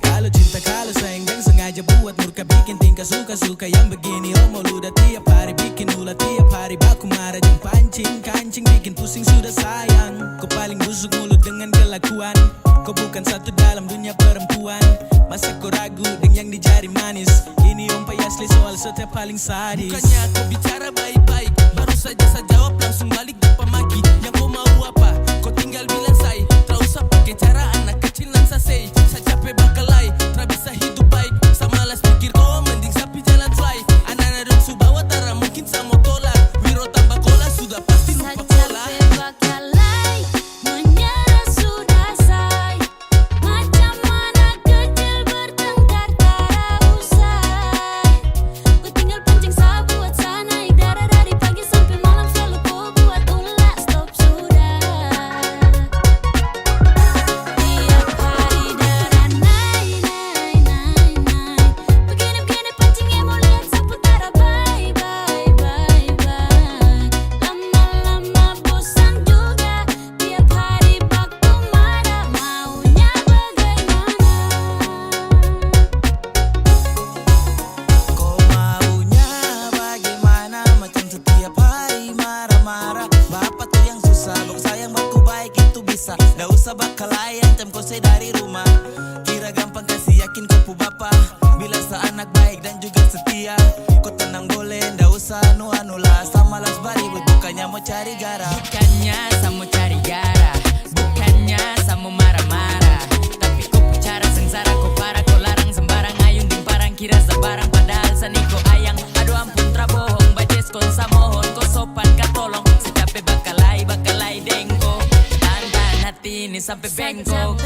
Kalau cinta kalau sayang dan sengaja buat murka bikin tingkah suka-suka yang begini. Homo ludah tiap hari bikin ulah, tiap hari baku marah dan pancing kancing bikin pusing sudah sayang. Kau paling busuk mulut dengan kelakuan, kau bukan satu dalam dunia perempuan. Masa kau ragu dengan yang di jari manis? Ini om asli soal setiap paling sadis. Bukannya kau bicara baik-baik, baru saja saya jawab langsung balik tanpa maki. Yang kau mau apa? Kau tinggal bilang say. Tak usah pakai cara anak kecil nan sa say. Saya capek bakalai, tak bisa hidup baik. Saya malas pikir kau mending sapi jalan fly. Anak-anak dok su bawa tara mungkin sa mau tolak. Wiro tambah kau
susah. Kau sayang baku baik itu bisa. Nggak usah bakal ancam kau say dari rumah. Kira gampang kasih yakin kau pu bapa. Bila seanak baik dan juga setia. Kau tenang boleh, nggak usah anu lah. Sama las bari bukannya mau cari gara.
Bukannya sama cari gara, bukannya sama marah-marah. Tapi kau bicara sengsara, kau parah, kau larang sembarang. Ayun ding parang kira sebarang, padahal sani kau ayang. Aduh ampun trabohong, bajes kon samohon. Kau sopan katolong, secape bakalai dengko. Tahan hati ini sampai bengkok.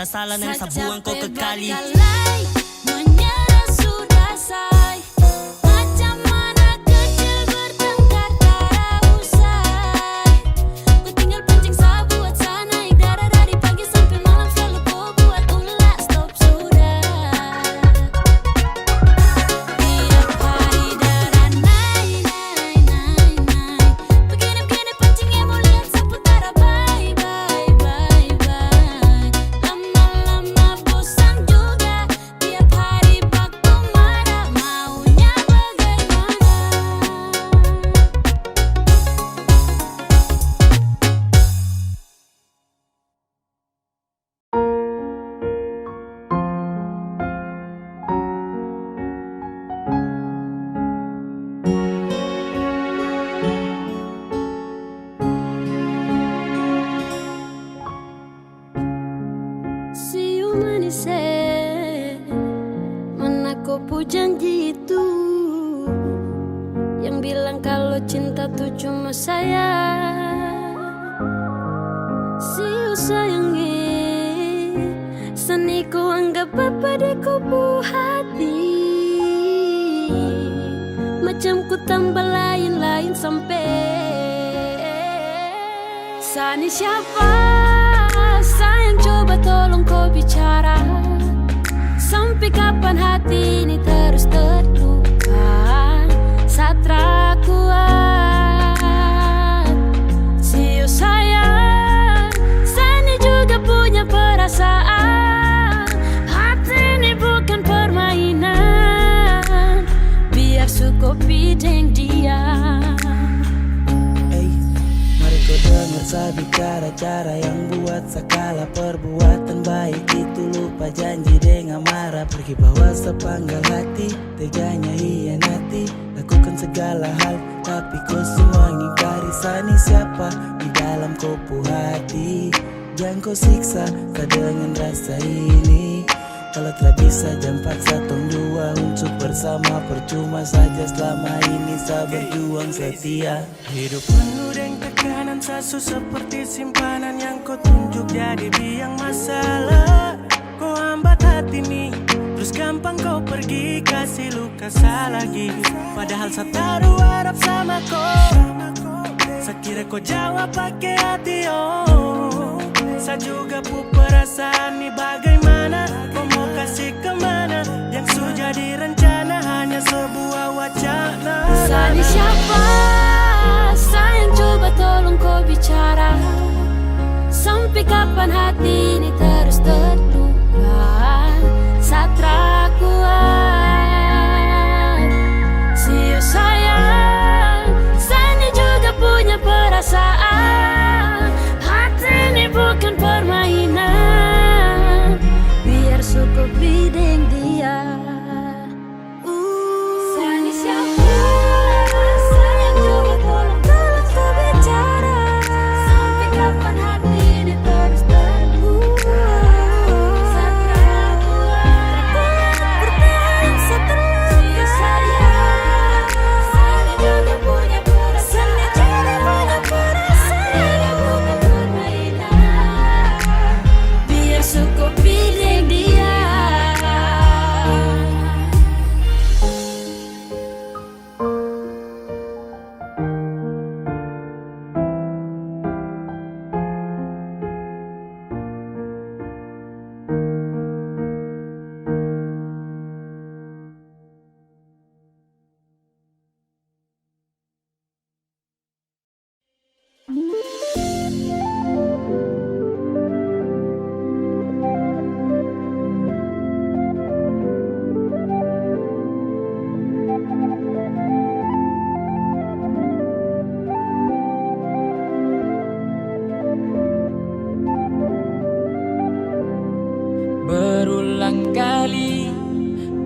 Salah dan sabuan kau kekali.
Menyerah sudah say. Macam mana kecil bertengkar tak usai. Ku tinggal pancing sabu buat sana. Darah dari pagi sampai malam selalu kau buat ulah. Stop sudah. Tiap hari darah naik. Begini pancingnya mau lihat seputara. Bye. Lama-lama bosan juga. Tiap hari baku marah. Maunya bagaimana? See you manis, mana kau pu janji itu yang bilang kalau cinta tuh cuma saya. See you sayangi, seni ku anggap apa deh kau pu hati. Macam ku tambah lain-lain sampai Sani siapa? Sayang coba tolong kau bicara. Sampai kapan hati ini terus terluka? Satra kuat. See you sayang, Sani juga punya perasaan. Hati ini bukan permainan. Biar suka bideng dia.
Mari kau dengar saya bicara cara yang buat segala perbuatan baik itu lupa janji dengan marah. Pergi bawa sepanggal hati, teganya hianati. Lakukan segala hal, tapi kau semua ngingkari. Sani siapa di dalam kopu hati. Jangan kau siksa kau dengan rasa ini. Kalau tak bisa jangan paksa tong dua untuk bersama. Percuma saja selama ini saya berjuang setia.
Hidup penuh dengan tekanan sasu seperti simpanan yang kau tunjuk jadi biang masalah. Kau hambat hati nih, terus gampang kau pergi kasih luka lagi. Padahal saya taruh harap sama kau. Saya kira kau jawab pakai hati oh. Saya juga pu perasaan nih bagaimana. Kau mau kasih kemana? Yang sudah direncana hanya sebuah wacana.
Sani siapa? Sayang coba tolong kau bicara. Sampai kapan hati ini terus terluka? Satra kuat. See you sayang, Sani juga punya perasaan. Hati ini bukan permainan. Biar suka bideng dia. Sani siapa? Sayang coba tolong kau bicara. Sampai kapan hati ini terus terluka?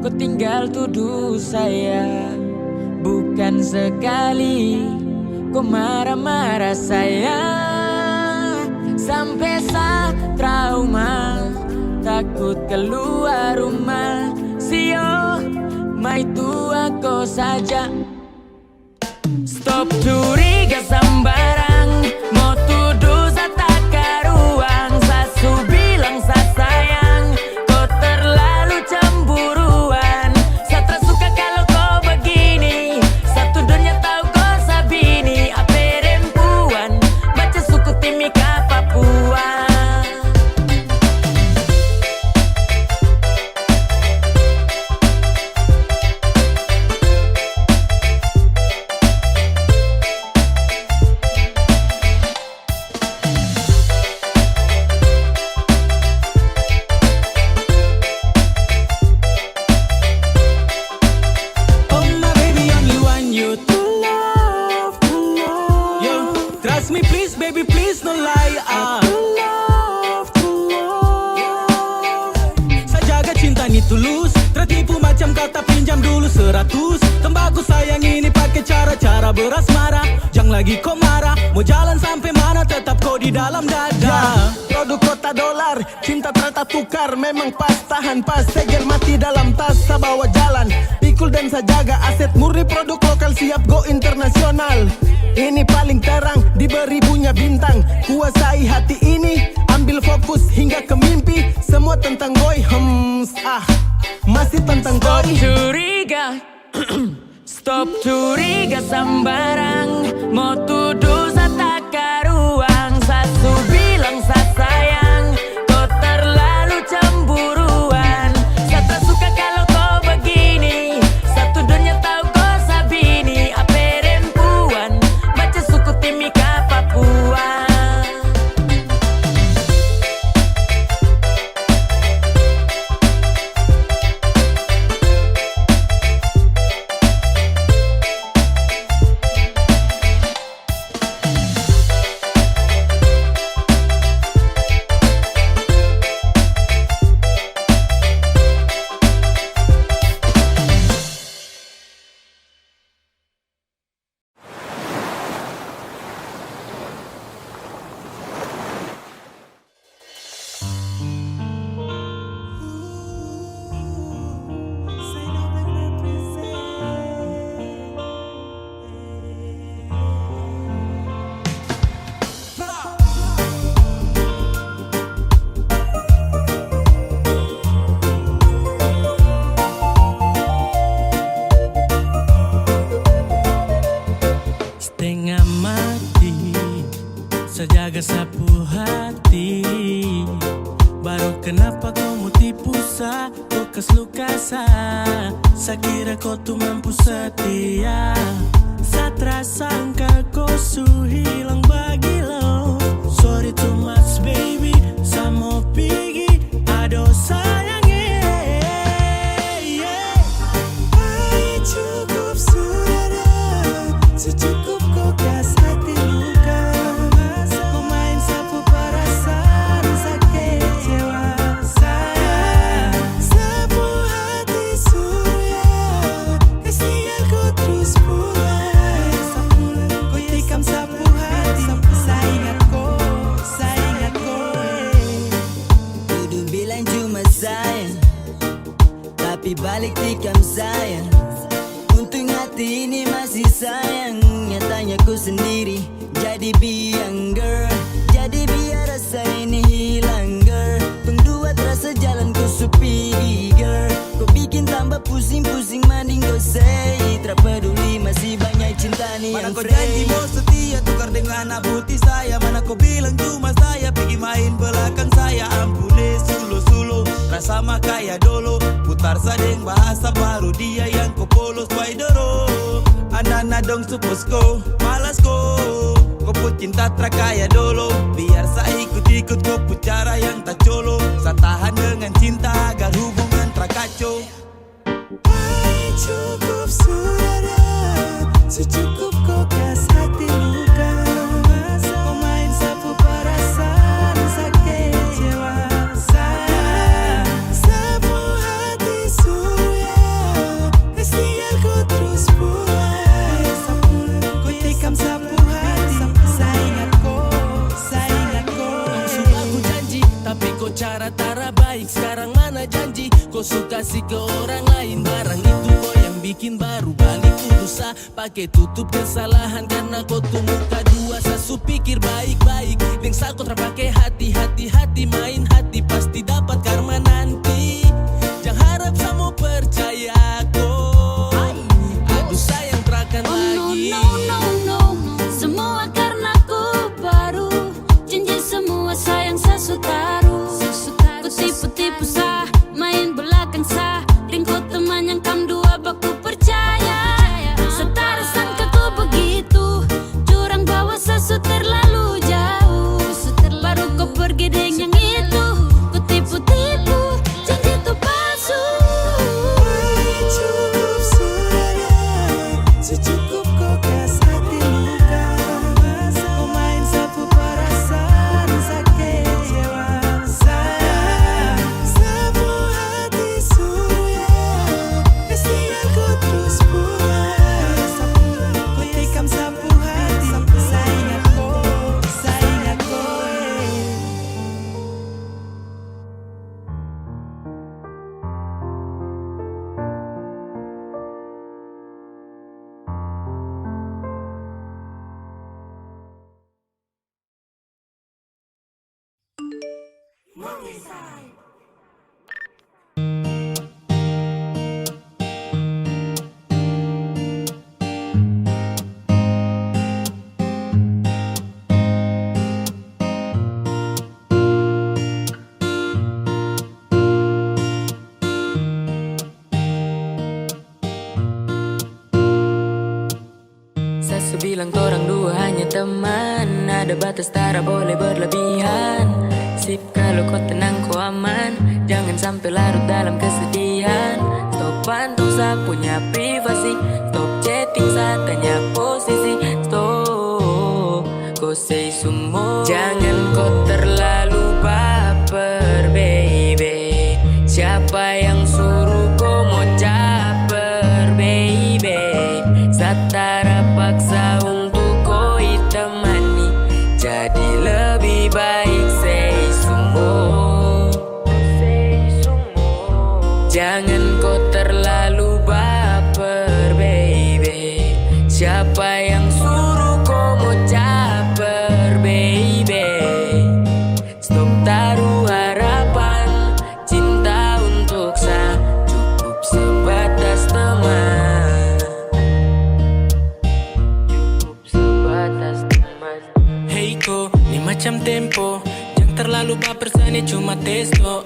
kau tinggal tuduh saya. Bukan sekali kau marah-marah saya, sampai saya trauma, takut keluar rumah. Sio, mai tua kau saja. Stop curiga sembarang, mau tuduh saya tak karuang. Sasu bilang saya sayang, kau terlalu cemburuan. Saya tersuka kalau kau begini, satu dunia tahu kau sabini. Apa perempuan, baca suku Timika Papua.
Trust me please baby please no lie. Saya jaga cinta ini tulus, tertipu macam kata pinjam dulu 100. Tembakau sayang ini pakai cara-cara beras marah. Jangan lagi kau marah, mau jalan sampai mana tetap kau di dalam dada.
Produk kota dolar, cinta ternyata tukar. Memang pas, tahan pas, segel mati dalam tas. Saya bawa jalan, pikul dan saya jaga aset murni. Produk lokal siap go internasional. Ini paling terang, diberi punya bintang. Kuasai hati ini, ambil fokus hingga ke mimpi. Semua tentang boy, masih tentang
Stop
boy.
curiga, stop curiga sembarang, mau tuduh saya tak karuang. Sasu bilang saya sayang, kau terlalu cemburuan. Saya tak suka kalau kau begini, satu dunia tahu kau sabini. Apa perempuan, baca suku Timika Papua.
Setengah mati, sejaga sapu hati. Baru kenapa kau mau tipu sa, kau kas luka sa. Sakira kau tuh mampu setia. Satra sangka kau su hilang bagi lo. Sorry too much baby, sa mau pergi. Aduh sayangnya, ay cukup sudah, secukup kau kas hati luka. Kau main sapu perasaan, sakit kecewa saya. Sapu hati surya, kasihan kau terus pulang. Kau tikam sapu hati, saya ingat kau, saya ingat kau.
Tuduh bilang cuma sayang, tapi balik tikam sayang. Untung hati ini masih sayang, nyatanya ku sendiri jadi biang girl. Jadi biar rasa ini hilang girl, tong dua terasa jalan ku sepi girl. Kau bikin tambah pusing-pusing mending kau say, tak peduli masih banyak cinta nih
Mana
yang
kau
free.
janji mau setia tukar dengan anak putih saya. Mana kau bilang cuma saya pergi main belakang saya. Ampune sulo-sulo, rasa makaya dolo. Putar sadeng bahasa baru dia yang kau polos waidoro. Anak-anak dong suposko, malas kau. Kau put cinta trakaya dolo. Biar saya ikut-ikut kau put cara yang tak colo. Saya tahan dengan cinta agar hubungan trakaco.
Ay cukup sudah, secukup kau kas hati luka. Kau main sapu perasaan, sakit kecewa saya. Sapu hati surya, bikin baru balik dosa. Pakai tutup kesalahan karena kau tuh muka dua. Sasu pikir baik-baik, deng sal kau terpakai hati main hati pasti dapat karma nanti. Jangan harap sama percaya kau. Aduh sayang terakan lagi.
No, semua karena ku baru. Janji semua sayang sasu taruh. Ku tipu-tipu sah, main belakang sah. Ringko teman yang kam dua baku percaya. Setara sangka ku begitu, jurang bawa sasu terlalu jauh. Baru kau pergi dengan yang itu, ku tipu-tipu, janji itu palsu.
Cukup sudah, secukup kau kasih hati luka. Kau main sapu perasaan sakit jiwa. Sayang, sapu hati sudah, pastikan kau terus puas. Kau tikam sapu hati, saya ingat kau.
Sasu bilang torang dua hanya teman, ada batas tara boleh berlebihan. Sip kalau kau tenang kau aman, jangan sampai larut dalam kesedihan. Stop pantau sa punya privasi, stop chatting saat tanya posisi. Stop, kau say semua. Jangan kau terlalu baper baby. Siapa yang suruh kau mau caper baby? Satara paksa untuk kau temani, jadi lebih baik say semua. Jangan kau terlalu baper baby. Siapa yang suruh kau mau caper baby? Stop taruh harapan, cinta untuk sa cukup sebatas teman.
Hey ko, ni macam tempo, jangan terlalu baper sana cuma testo.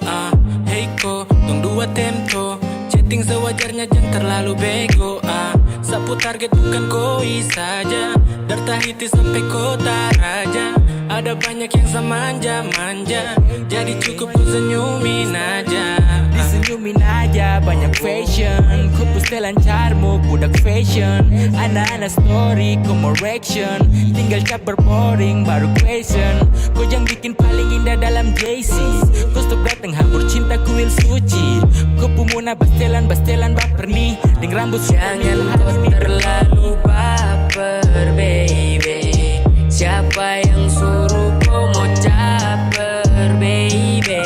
Hey ko, tong dua tempo, chatting sewajarnya jangan terlalu bego. Sapu target bukan koi saja, dartahiti sampai kota raja. Ada banyak yang semanja-manja, jadi cukup ku senyumin aja.
Disenyumin aja banyak fashion. Ku puste lancarmu budak fashion. Anak-anak story ku mau reaction. Tinggal cap berboring baru question. Kau yang bikin paling indah dalam JC. Kau stop dateng hambur cinta kuil suci. Kau pumuna bastelan baper nih. Deng rambut
jangan kau terlalu baper baby. Siapa yang suruh kau mau caper baby?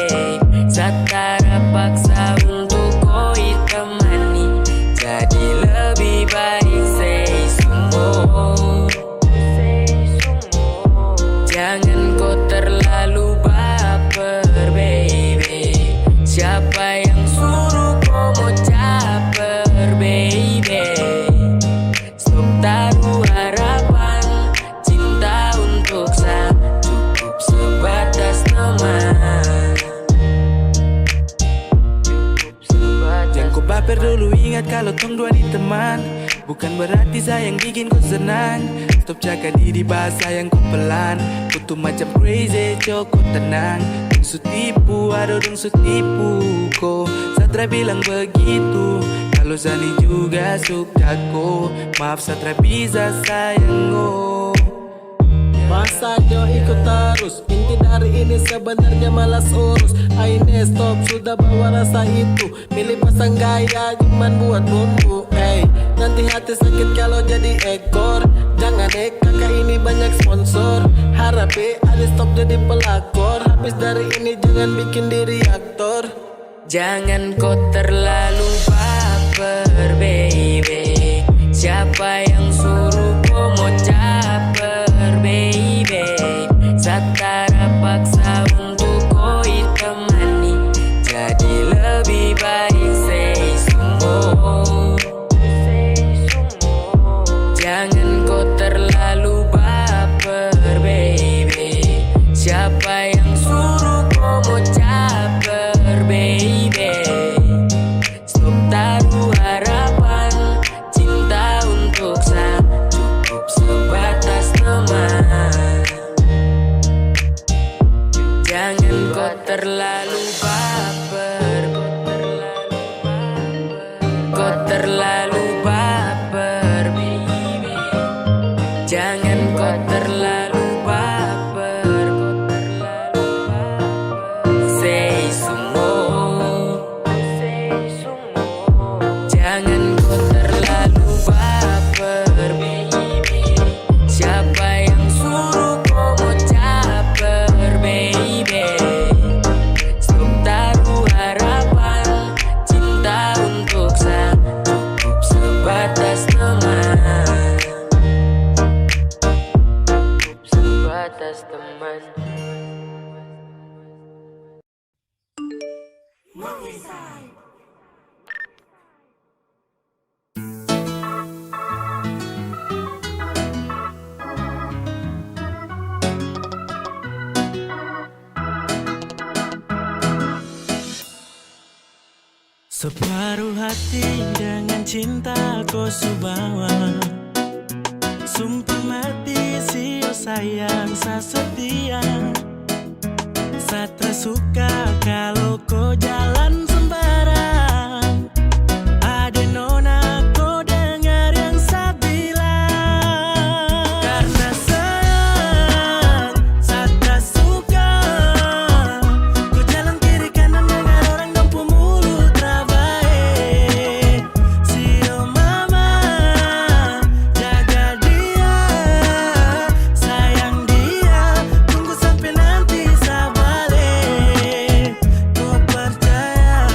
Satara paksa untuk kau temani, jadi lebih baik say semua. Jangan kau terlalu baper baby. Siapa yang suruh kau mau caper baby? Stop taruh harapan, cinta untuk sa cukup sebatas teman.
Jangan kau baper dulu, ingat kalau tong dua di teman. Bukan berarti sayang bikin kau senang. Stop jaga diri bahasa yang kau pelan. Kau tuh macam crazy, cukup tenang. Dong su tipu, aduh dong su tipu ko. Satra bilang begitu, kalau Zani juga suka ko. Maaf Satra bisa sayang ko.
Masa jauh ikut terus, inti dari ini sebenarnya malas urus. Aine stop, sudah bawa rasa itu. Milih pasang gaya, cuman buat bumbu. Nanti hati sakit kalau jadi ekor. Jangan kakak ini banyak sponsor. Harap ada stop jadi pelakor. Habis dari ini jangan bikin diri aktor.
Jangan kau terlalu baper baby. terlalu baper, baby. Jangan kau terlalu baper, say sumo. Jangan kau terlalu baper, baby. Siapa yang suruh kau mau caper, baby? Stop taruh harapan, cinta untuk cukup sebatas teman. Sebatas teman.
Separuh hati dengan cinta kau subawa. Sumpah mati sio sayang sa setia. Satra suka kalau kau jalan sembarang. Ada nona kau dengar yang saya bilang. Karena sayang Satra suka kau jalan kiri kanan dengan orang dampu mulut rabai. Sio mama jaga dia, sayang dia, tunggu sampai nanti saya balik. Kau percaya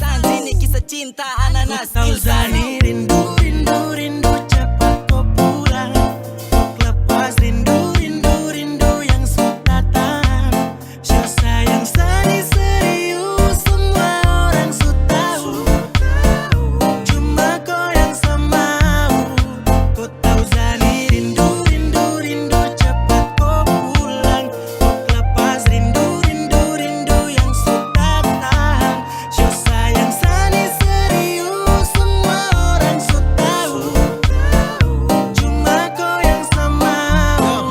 Sanji ini kisah cinta ananas
Tahu Zani rindu, rindu, rindu cepat kau pulang. Untuk lepas rindu, rindu, rindu yang sudah tahan. Show sayang Zani serius, semua orang sudah tahu. Cuma kau yang semau. Kau tahu Zani rindu, rindu, rindu cepat kau pulang. Untuk lepas rindu, rindu, rindu yang sudah tahan. Show sayang Zani serius, semua orang sudah tahu. Cuma kau yang semau.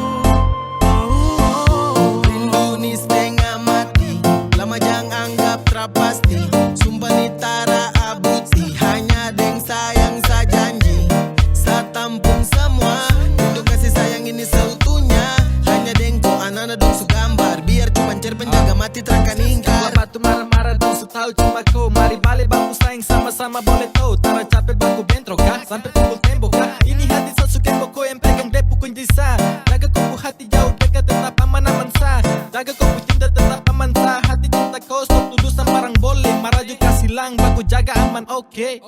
Rindu ni setengah mati, lama jangan anggap terpasti. Sumpah ni tara abuti, hanya deng sayang sa janji. Sa tampung semua, rindu kasih sayang ini seutuhnya. Hanya deng tu anak-anak dong su gambar, biar cuma cerpen jaga mati terakan ingkar.
Batu marah-marah dong su tahu cuma kau. Mari balik baku sayang sama-sama boleh tahu. Tara capek baku bentrok kah sampai pukul tembok kah. Ini hati Sasuke kau yang pegang depu kunci sah. Jaga kau hati jauh dekat tetap aman-aman sah. Jaga kau cinta tetap aman sah. Hati cinta kau stop tuduh sembarang boleh. Maraju kasih lang baku jaga aman oke.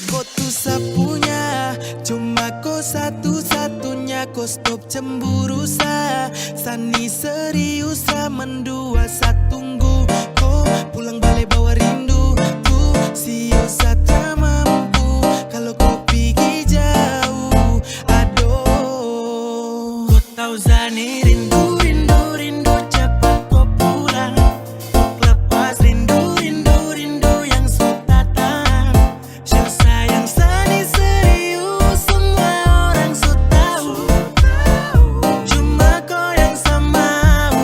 Kau tuh sapunya, cuma kau satu-satunya. Kau stop cemburu sa. Sani serius sa mendua sa tunggu. Kau pulang balik bawa rindu. Ku sio sa tak mampu kalau kau pergi jauh. Aduh, kau tahu Zani rindu, rindu, rindu cepat kau pulang. Untuk lepas rindu, rindu, rindu yang sudah tahan. Show sayang Zani serius, semua orang sudah tahu. Cuma kau yang semau.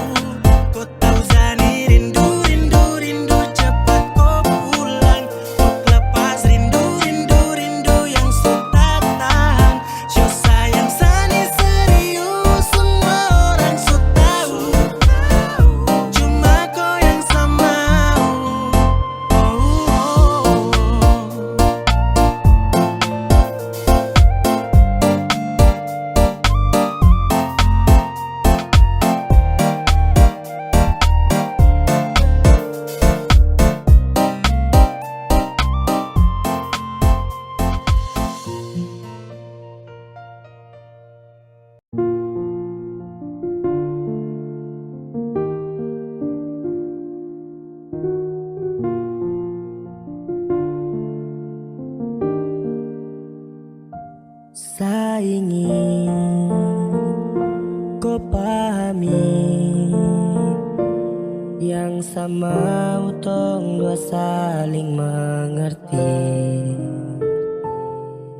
Kau tahu Zani rindu, rindu, rindu cepat kau pulang. Untuk lepas rindu, rindu, rindu yang sudah tahan. Show sayang Zani serius, semua orang sudah tahu. Cuma kau yang semau.
Saya ingin kau pahami, yang sama utong dua saling mengerti.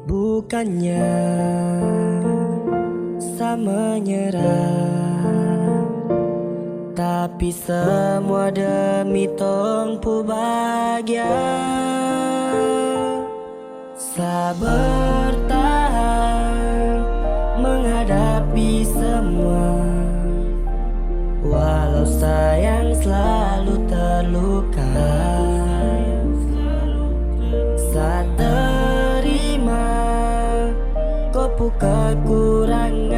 Bukannya sama menyerah, tapi semua demi tong pu bahagia. Sabar tahan menghadapi semua, walau sayang selalu terluka. Saat terima kau pu kekurangan,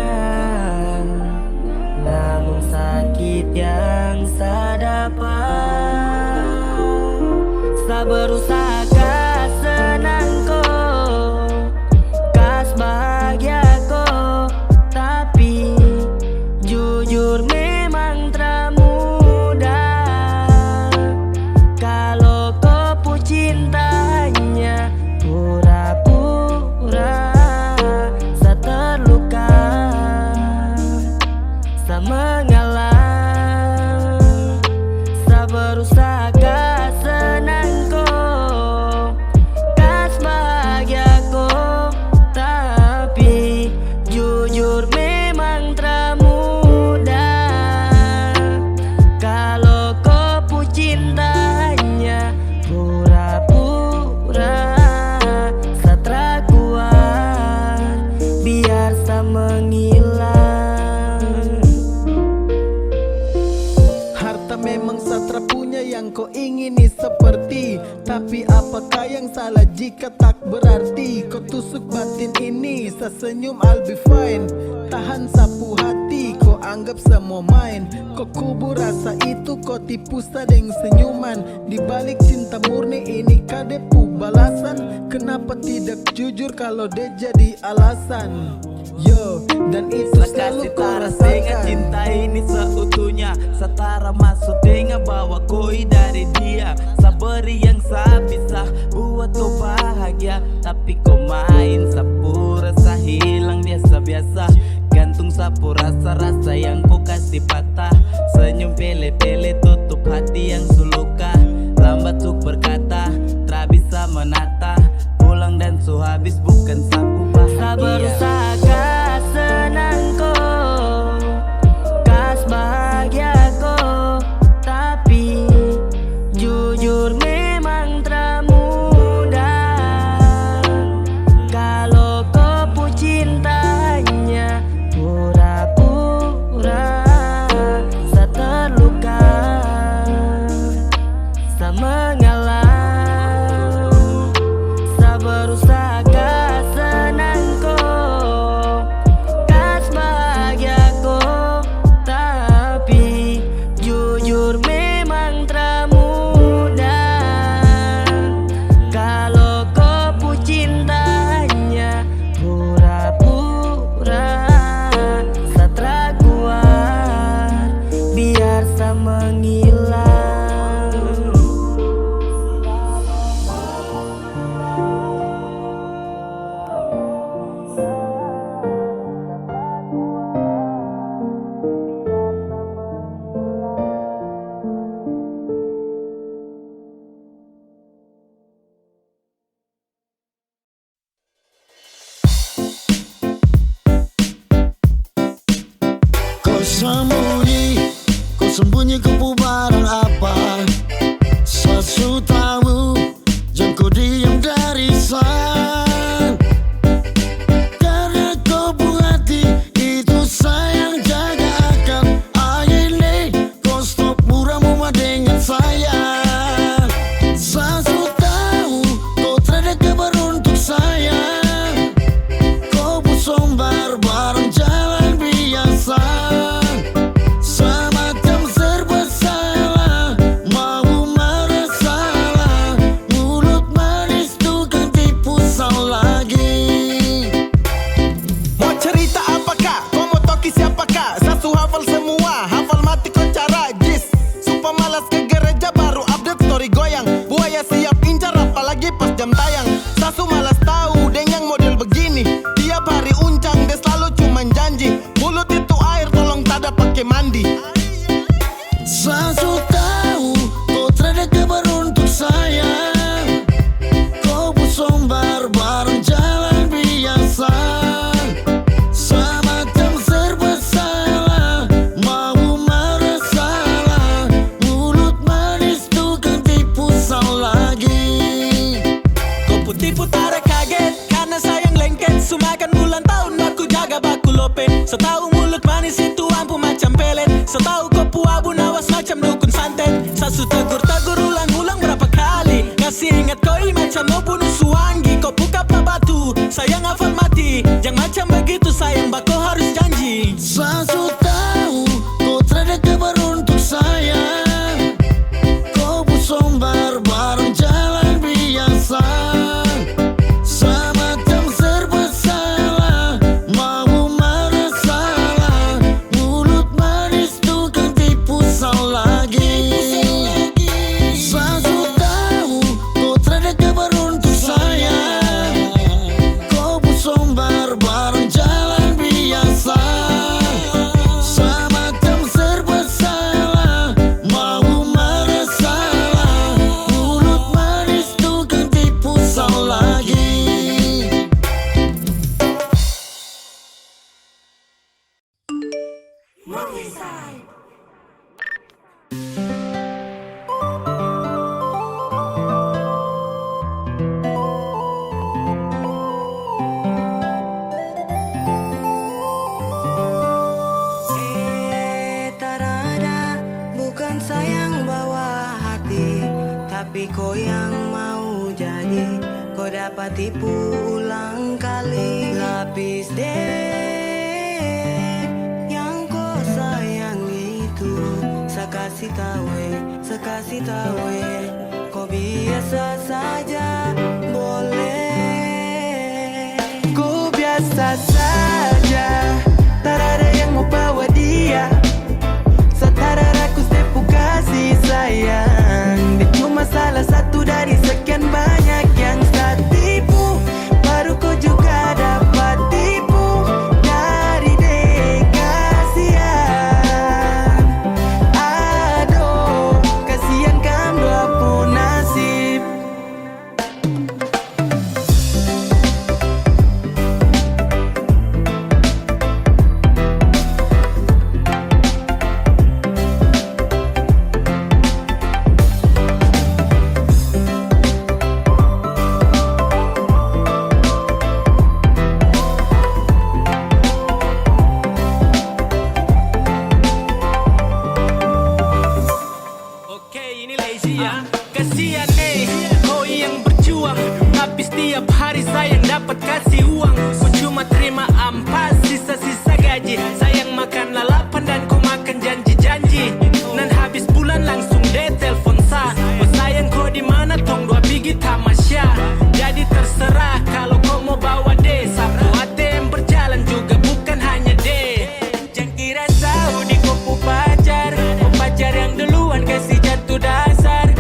namun sakit yang saya dapat. Sabar usaha senang kau, kas bahagia kau, tapi jujur memang termudah. Kalau kau pu cintanya pura-pura, saya terluka, saya mengalah. Sabar usaha senang kau, kas bahagia kau, tapi jujur memang termudah. Kalau kau pu cintanya pura-pura, saya kuat biar saya menghilang.
Harta memang satra punya yang kau ingini seperti, tapi apakah yang salah jika tak berarti? Kau tusuk batin ini, sesenyum I'll be fine. Tahan sapu hati, kau anggap semua main. Kau kubur rasa itu, kau tipu sadeng senyuman. Di balik cinta murni ini kadepu balasan. Kenapa tidak jujur kalau dia jadi alasan? Yo, dan itu selalu kau rasakan.
Cinta ini seutuhnya setara masuk dengan bawa koi dari dia. Sabari yang bisa buat kau bahagia. Tapi kau main sapu rasa hilang biasa-biasa. Gantung sapu rasa-rasa yang kau kasih patah. Senyum pele-pele tutup hati yang suluka. Lambat untuk berkata, tak bisa menata. Pulang dan su habis bukan sapu bahagia.
Berusaha kas senang ko, kas bahagia ko. Tapi jujur memang termudah. Kalau kau pu cintanya pura-pura, sa terluka, sa mengalah, sa berusaha kas senang ko, kas bahagia ko. Tapi jujur memang termudah. Kalau kau pu cintanya pura-pura, sa traguar, biar sa menghilang.
Kau sembunyi kau barang apa? Sesu tahu, jangan kau diam dari sang. Karena kau buat hati itu sayang, jaga akan ini. Kau stop murah-murah dengan saya. Sesu tahu, kau terada kabar untuk saya. Kau busombar bareng jalan biasa.
Sasu malas tahu dengan model begini. Tiap hari uncang, dia selalu cuman janji. Mulut itu air, tolong tada pakai mandi.
Sasu tahu, kau terada kabar untuk saya. Kau busombar bareng jalan biasa. Semacam serba salah, mau marah salah. Mulut manis tukang tipu salah lagi.
Tipu tara kaget karena sayang lengket. Sumakan bulan tahun baku jaga baku lopen. So tahu mulut manis itu ampu macam pelet. So tahu kopu abu nawas macam dukun santet. Sasu tegur-tegur ulang-ulang berapa kali. Kasih ingat koi macam mau bunuh suanggi. Kau buka batu sayang hafal mati. Jangan macam begitu sayang bako harus janji.
Sasu tahu, kau terada kabar untuk saya. Kau busombar bareng jalan biasa.
Tapi kau yang mau jadi, kau dapat tipu ulang kali. Lapis deh yang kau sekasih tahu kau biasa saja boleh.
Ku biasa saja, tak ada yang mau bawa dia. Setara aku sepu kasih sayang. Dia cuma salah satu dari sekian banyak yang saya tipu. Baru kau juga dapat tipu dari dia, kasihan. Aduh, kasihan kan dua pun nasib.
Kasihan kau yang berjuang, tapi setiap hari sayang dapat kasih uang. Kau cuma terima ampas, sisa-sisa gaji. Sayang makan lalapan dan kau makan janji-janji. Nan habis bulan langsung deh telpon sah. Oh sayang kau di mana tong dua biji tamasya. Jadi terserah kalau kau mau bawa deh. Sapu ATM berjalan juga bukan hanya deh. Jangan kira tahu di kopu pacar. Kau pacar yang duluan kasih jatuh dasar.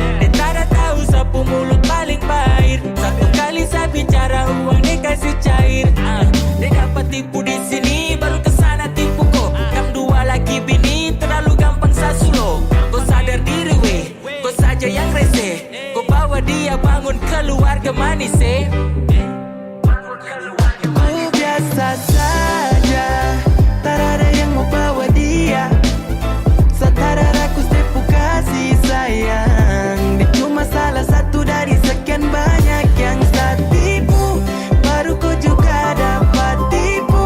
Sapu mulut paling pahit. Satu kali saya bicara uang dia kasih cair. Dia dapat tipu di sini baru kesana tipu kok. 62 lagi bini terlalu gampang sasulo. Kau sadar diri weh, kau saja yang rese. Kau bawa dia bangun keluarga manis
Ku biasa saja, tak ada yang mau bawa dia. Setara aku sepu kasih sayang. Dia cuma salah satu dari sekian banyak yang saya tipu. Baru kau juga dapat tipu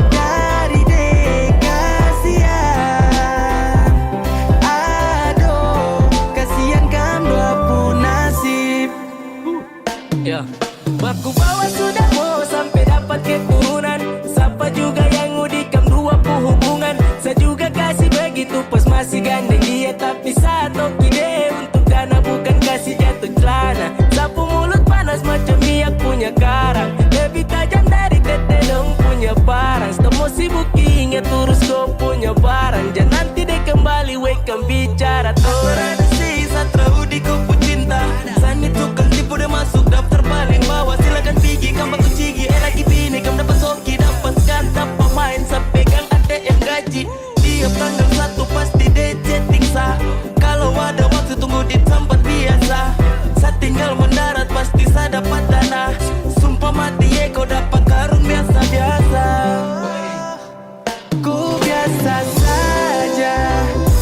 dari dia, kasihan. Aduh, kasihan kan dua pun nasib.
Baku bawa sudah mau sampai dapat keturunan. Siapa juga yang ngudikam dua hubungan. Saya juga kasih begitu pas masih gandeng dia. Tapi saat oke deh untuk dana bukan kasih jatuh celana. Sapu mulut panas macam minyak punya karang. Lebih tajam dari tete dong punya parang. Setemu sibuk ingat terus kau punya barang. Jangan nanti deh kembali wake bicara tuh.
Ada sisa terlalu di kupu cinta. Sani tukang tipu dia masuk daftar paling bawah. Silakan pergi kamu batu cigi. Lagi bini kamu dapat soki. Dapat skanta pemain sampai gang ATM gaji. Tiap tanggal 1 pasti dia chatting sah. Kalau ada waktu tunggu di tempat biasa. Saya tinggal mendarat pasti saya dapat dana. Sumpah mati kau dapat karung biasa-biasa. Ku biasa saja,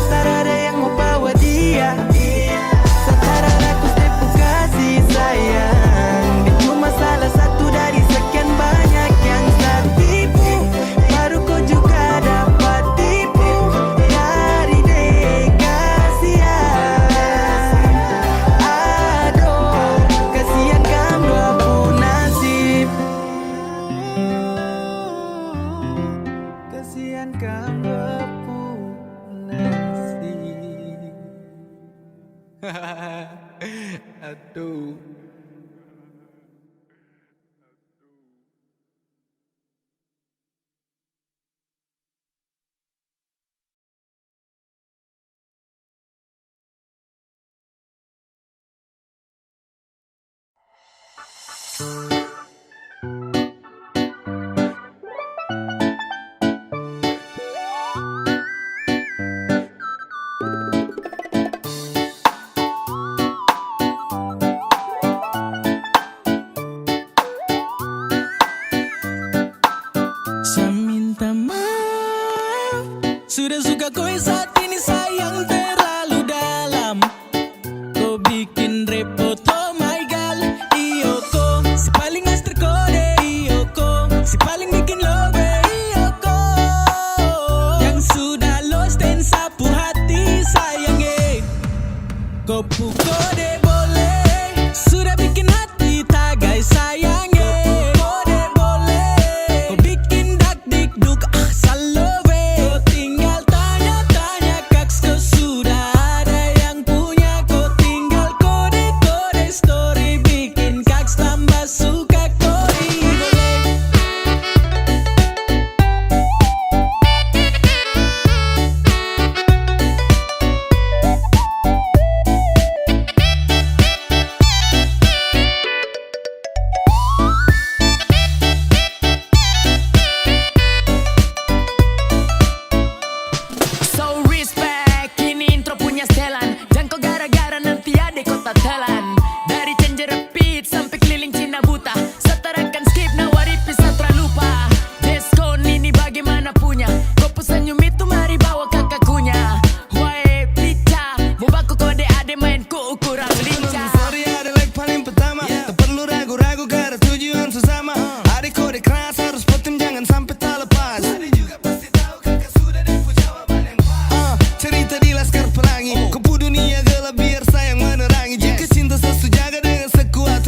tak ada yang mau bawa dia. Setara aku sepu kasih sayang. Dia cuma salah satu dari sekian banyak yang saya tipu. Baru kau juga dapat tipu dari dia, kasihan. Aduh, kasihan kan dua pun nasib. Kasihan kan dua pun nasib.
Aduh. Saya minta maaf. Sudah suka kau saat ini sayang terlalu dalam. Kau bikin repot, oh my god. Iyo kau sekali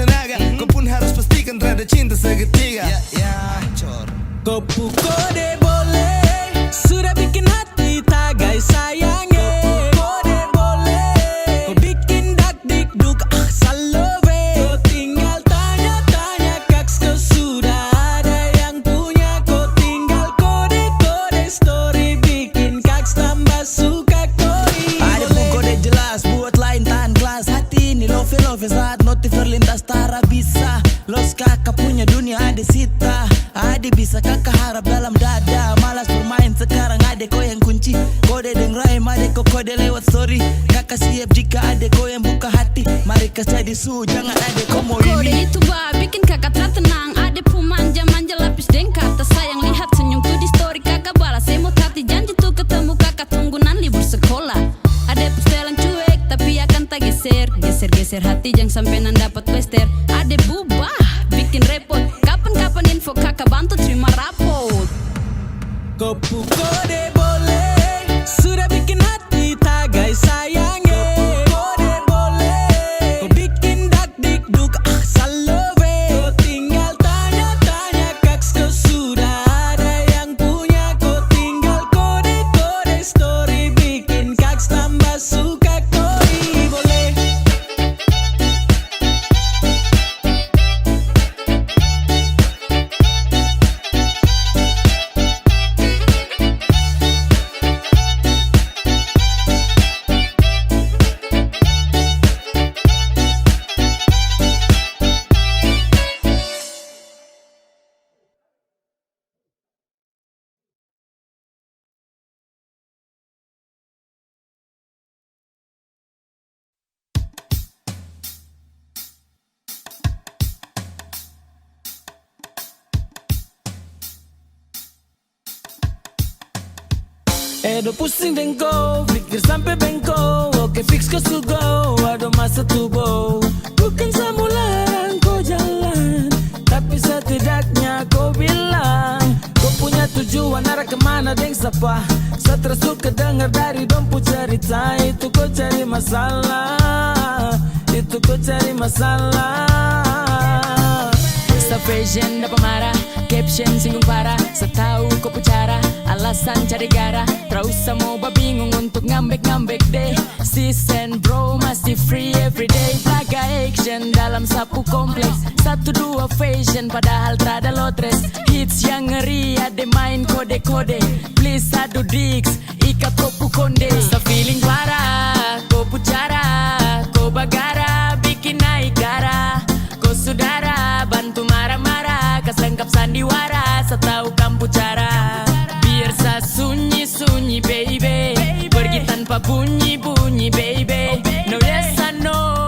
tenaga. Kau pun harus pastikan terhadap cinta segitiga.
Kau kode boleh, sudah bikin hati tagai sayangnya. Kode boleh, kau bikin dak dik duk salove. Kau tinggal tanya-tanya kaks, kau sudah ada yang punya. Kau tinggal kode-kode story, bikin kaks tambah suka koi.
Ada pun kode jelas buat lain tahan kelas. Hati ini love saat notif terlintas tara bisa. Los kakak punya dunia ada sita. Ade bisa kakak harap dalam dada. Malas bermain sekarang ade kau yang kunci. Kode deng rhyme ade kau kode lewat story. Kakak siap jika ade kau yang buka hati. Mari kas jadi su jangan ade kau mau
Kode
ini.
itu bah bikin kakak tertenang. Ade pun manja-manja lapis deng kata sayang. Lihat senyum tuh di story kakak balas. Emot hati janji tuh ketemu kakak tunggunan libur sekolah. Ade setelan cuek tapi akan tak geser. Geser-geser hati jangan sampai nan dapat pester. Ade bubah bikin repot. Kapan-kapan info kakak bantu terima rapot.
Kau kode boleh, sudah bikin hati tagai sayangnya. Kode boleh, kau bikin dak dik duk salove. Kau tinggal tanya-tanya kaks, kau sudah ada yang punya. Kau tinggal kode-kode story, bikin kaks tambah suka koi. Boleh. Edo pusing dengko, pikir sampai bengko. Oke fix kau sugo, ada masa tubuh. Bukan semulan kau jalan, tapi setidaknya kau bilang kau punya tujuan arah kemana deng sapa. Stres suka dengar dari dompu cerita. Itu kau cari masalah, itu kau cari masalah.
Fashion dapat marah, caption singgung parah. Setahu kau bicara, alasan cari gara. Terus mau bingung untuk ngambek-ngambek deh. Season bro masih free everyday. Laga action dalam sapu kompleks. 1-2 fashion padahal trada lotres. Hits yang ngeri ada main kode-kode. Please adu diks, ikat kopu konde. So feeling parah, kau bicara, kau bagara, bikin naik darah. Kau saudara, bantu marah-marah. Kas lengkap sandiwara, setahu kamu cara. Biar sa sunyi-sunyi baby. Pergi tanpa bunyi-bunyi baby. No yes I know,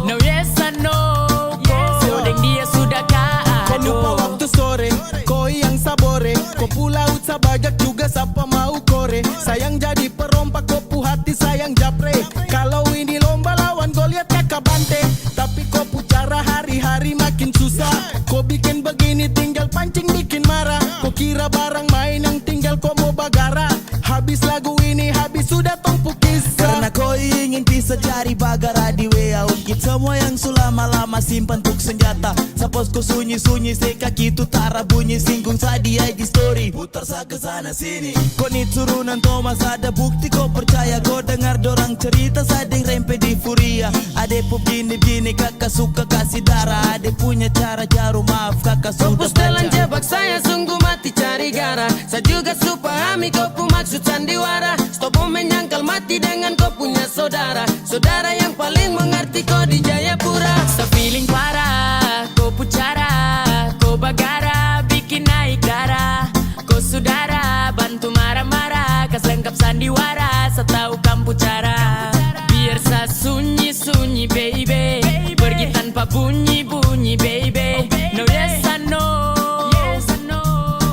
no yes I know. Kau deng dia sudah
Kau lupa
kado.
waktu sore, kau yang sabore. Kau pulau sabajak juga siapa mau kore. Sayang jadi perompak kopu hati sayang japre. Kalau ini lomba lawan Goliat kakak bante. Tapi kau pucara hari-hari makin susah. Kau bikin begini tinggal pancing bikin marah. Kau kira barang main yang tinggal kau mau bagara. Habis lagu ini habis sudah tongpu kisah.
Karena kau ingin bisa cari bagara di WA. Ungkit semua yang sulama-lama simpan tuk senjata. Suppose kau sunyi-sunyi sekaki itu tara bunyi. Singgung sadi di story, putar sa ke sana sini. Kau ni turunan Thomas ada bukti kau percaya. Kau dengar dorang cerita sading rempe di furia. Ade pun bini-bini kakak suka kasih darah. Ade punya cara jarum maaf kakak sudah
Fokus telan jebak saya sungguh mati cari gara. Saya juga supahami kau pun maksud sandiwara. Stop menyangkal mati dengan kau punya saudara. Saudara yang paling mengerti kau di Jayapura. So feeling parah, kau pucara, kau bagara, bikin naik darah. Kau saudara, bantu marah-marah. Kas lengkap sandiwara, setahu kamu cara. Biar sa sunyi-sunyi baby. Pergi tanpa bunyi-bunyi baby. No yes I know,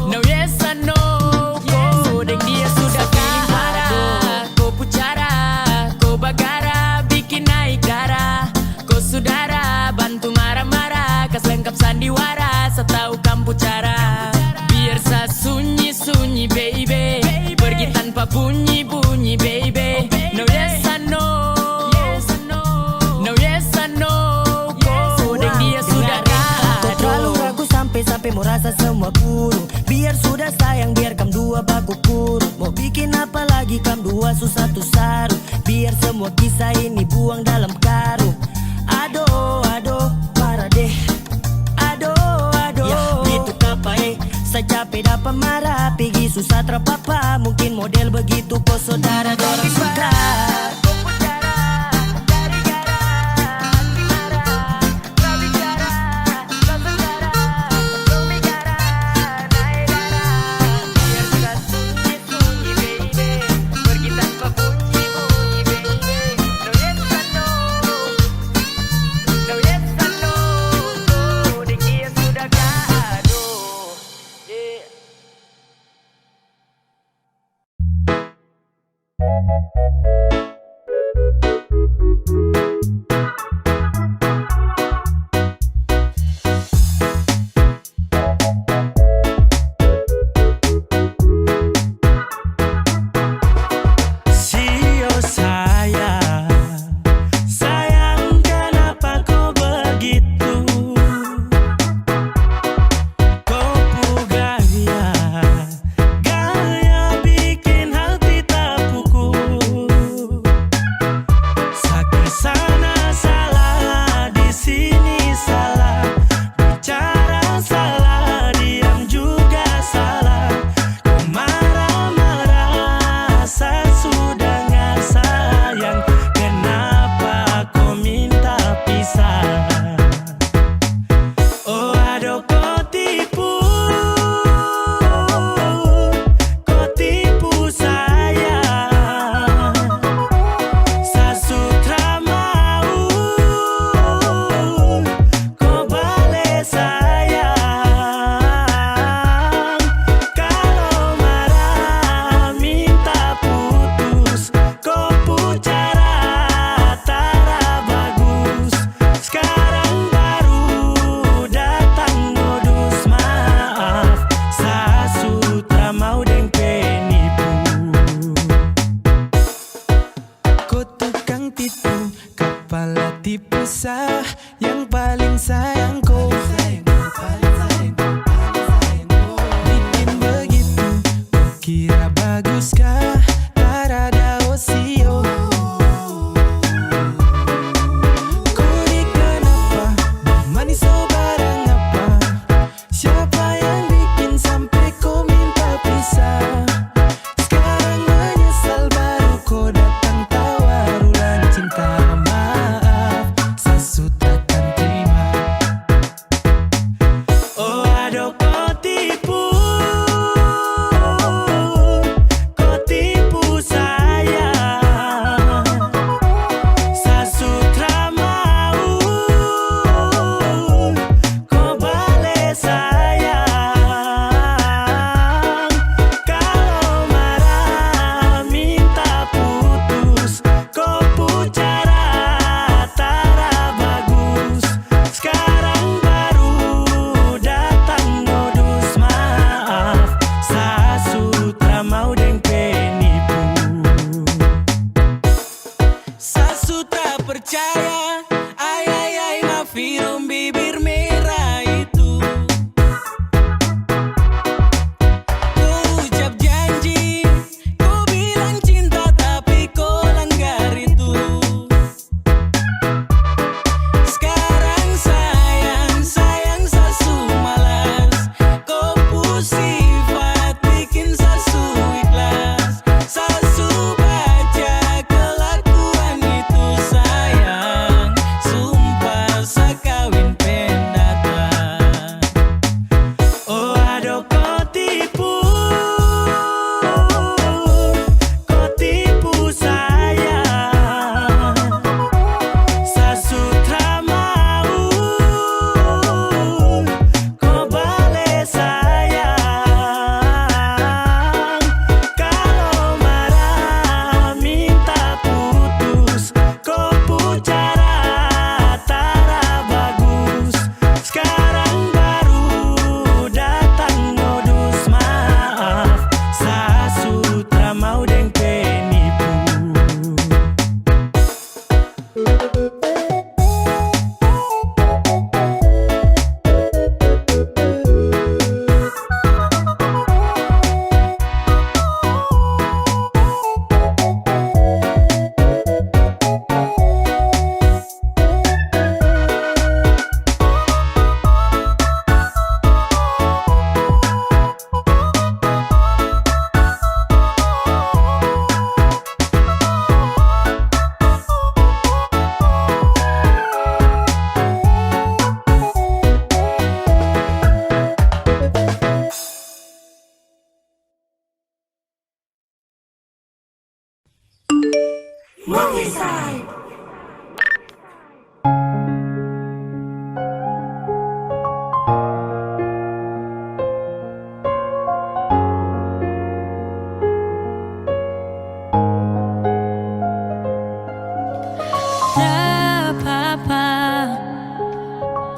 no yes I know. Kau deng dia sudah kado. Kau pucara, kau bagara, bikin naik darah. Kau saudara, bantu marah-marah. Kas lengkap sandiwara, setahu kamu cara. Biar sa sunyi-sunyi baby. Pergi tanpa bunyi-bunyi baby. No yes I know, no yes I know.
sampai mau rasa semua kurung. Biar sudah sayang, biar kam dua baku kurung. Mau bikin apa lagi kam dua susah satu sarung. Biar semua kisah ini buang dalam karung. Aduh, aduh, parah deh. Aduh, aduh, ya, itu kapai. Saya capek dapat marah, pergi susah terpapa. Mungkin model begitu kok saudara dorong sudah.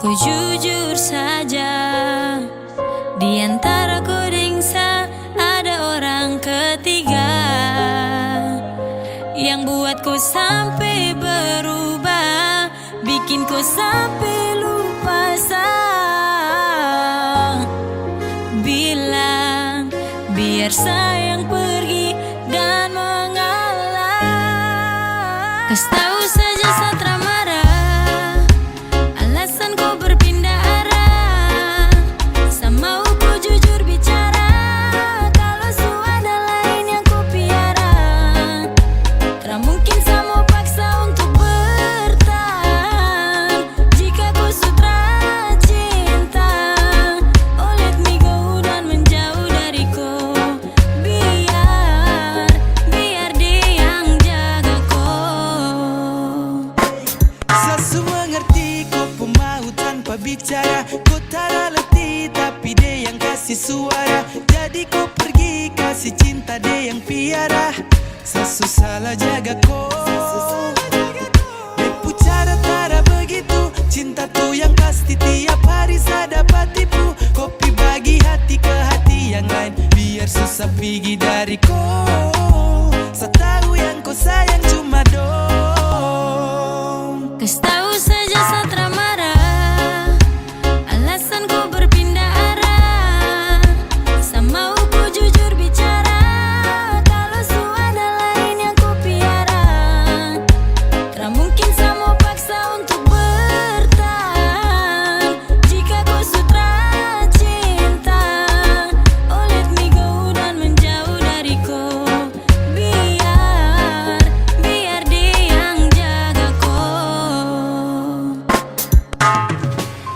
Ku jujur saja, di antara ku dengsa ada orang ketiga yang buat ku sampai berubah, bikin ku sampai lupa bilang biar sayang pergi dan mengalah. Kas tahu saja Satra marah, alasan kau berpindah arah. Sama ku jujur bicara, kalau su ada lain yang ku piara. Tak mungkin sama paksa untuk bertahan jika ku sutra cinta. Oh let me go dan menjauh dariku, biar dia yang jaga kau.
Sesu mengerti kau pun mau tanpa bicara. Kau tak letih tapi dia yang kasih suara. Jadi kau pergi kasih cinta dia yang piara. Sesu salah jaga kau. Depu cara tak begitu. Cinta tuh yang pasti tiap hari saya dapat tipu. Kopi bagi hati ke hati yang lain, biar susah pergi dari kau. Saya tahu yang kau sayang cuma dong.
Kas tahu saja Satra marah, alasan kau berpindah arah. Sama ku jujur bicara, kalau su ada lain yang ku piara. Tak mungkin sama paksa untuk bertahan jika ku sutra cinta. Oh let me go dan menjauh dariku, biar dia yang jaga kau.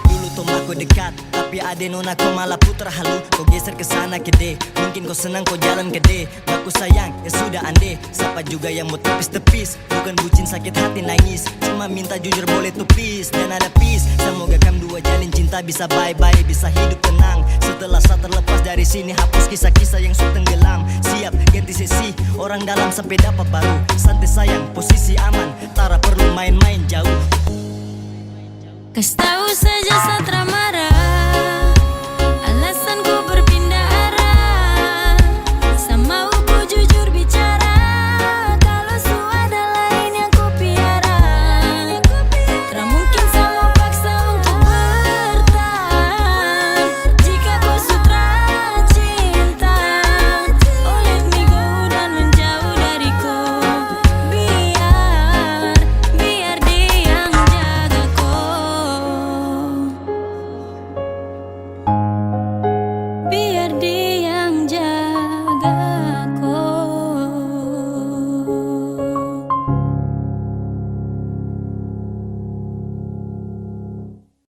Dulu tuh aku dekat, tapi ade nona kau malah putar halu. Kau geser ke sana kede, mungkin kau senang kau jalan gede. Aku sayang, ya sudah ande. Siapa juga yang mau tepis-tepis, bukan bucin sakit hati nangis. Cuma minta jujur boleh tuh peace, dan ada peace. Semoga kami dua jalin cinta bisa bye-bye, bisa hidup tenang. Setelah saya terlepas dari sini, hapus kisah-kisah yang sudah tenggelam. Siap ganti sesi, orang dalam sampai dapat baru. Santai sayang, posisi aman, tak perlu main-main jauh.
Kas tahu saja Satra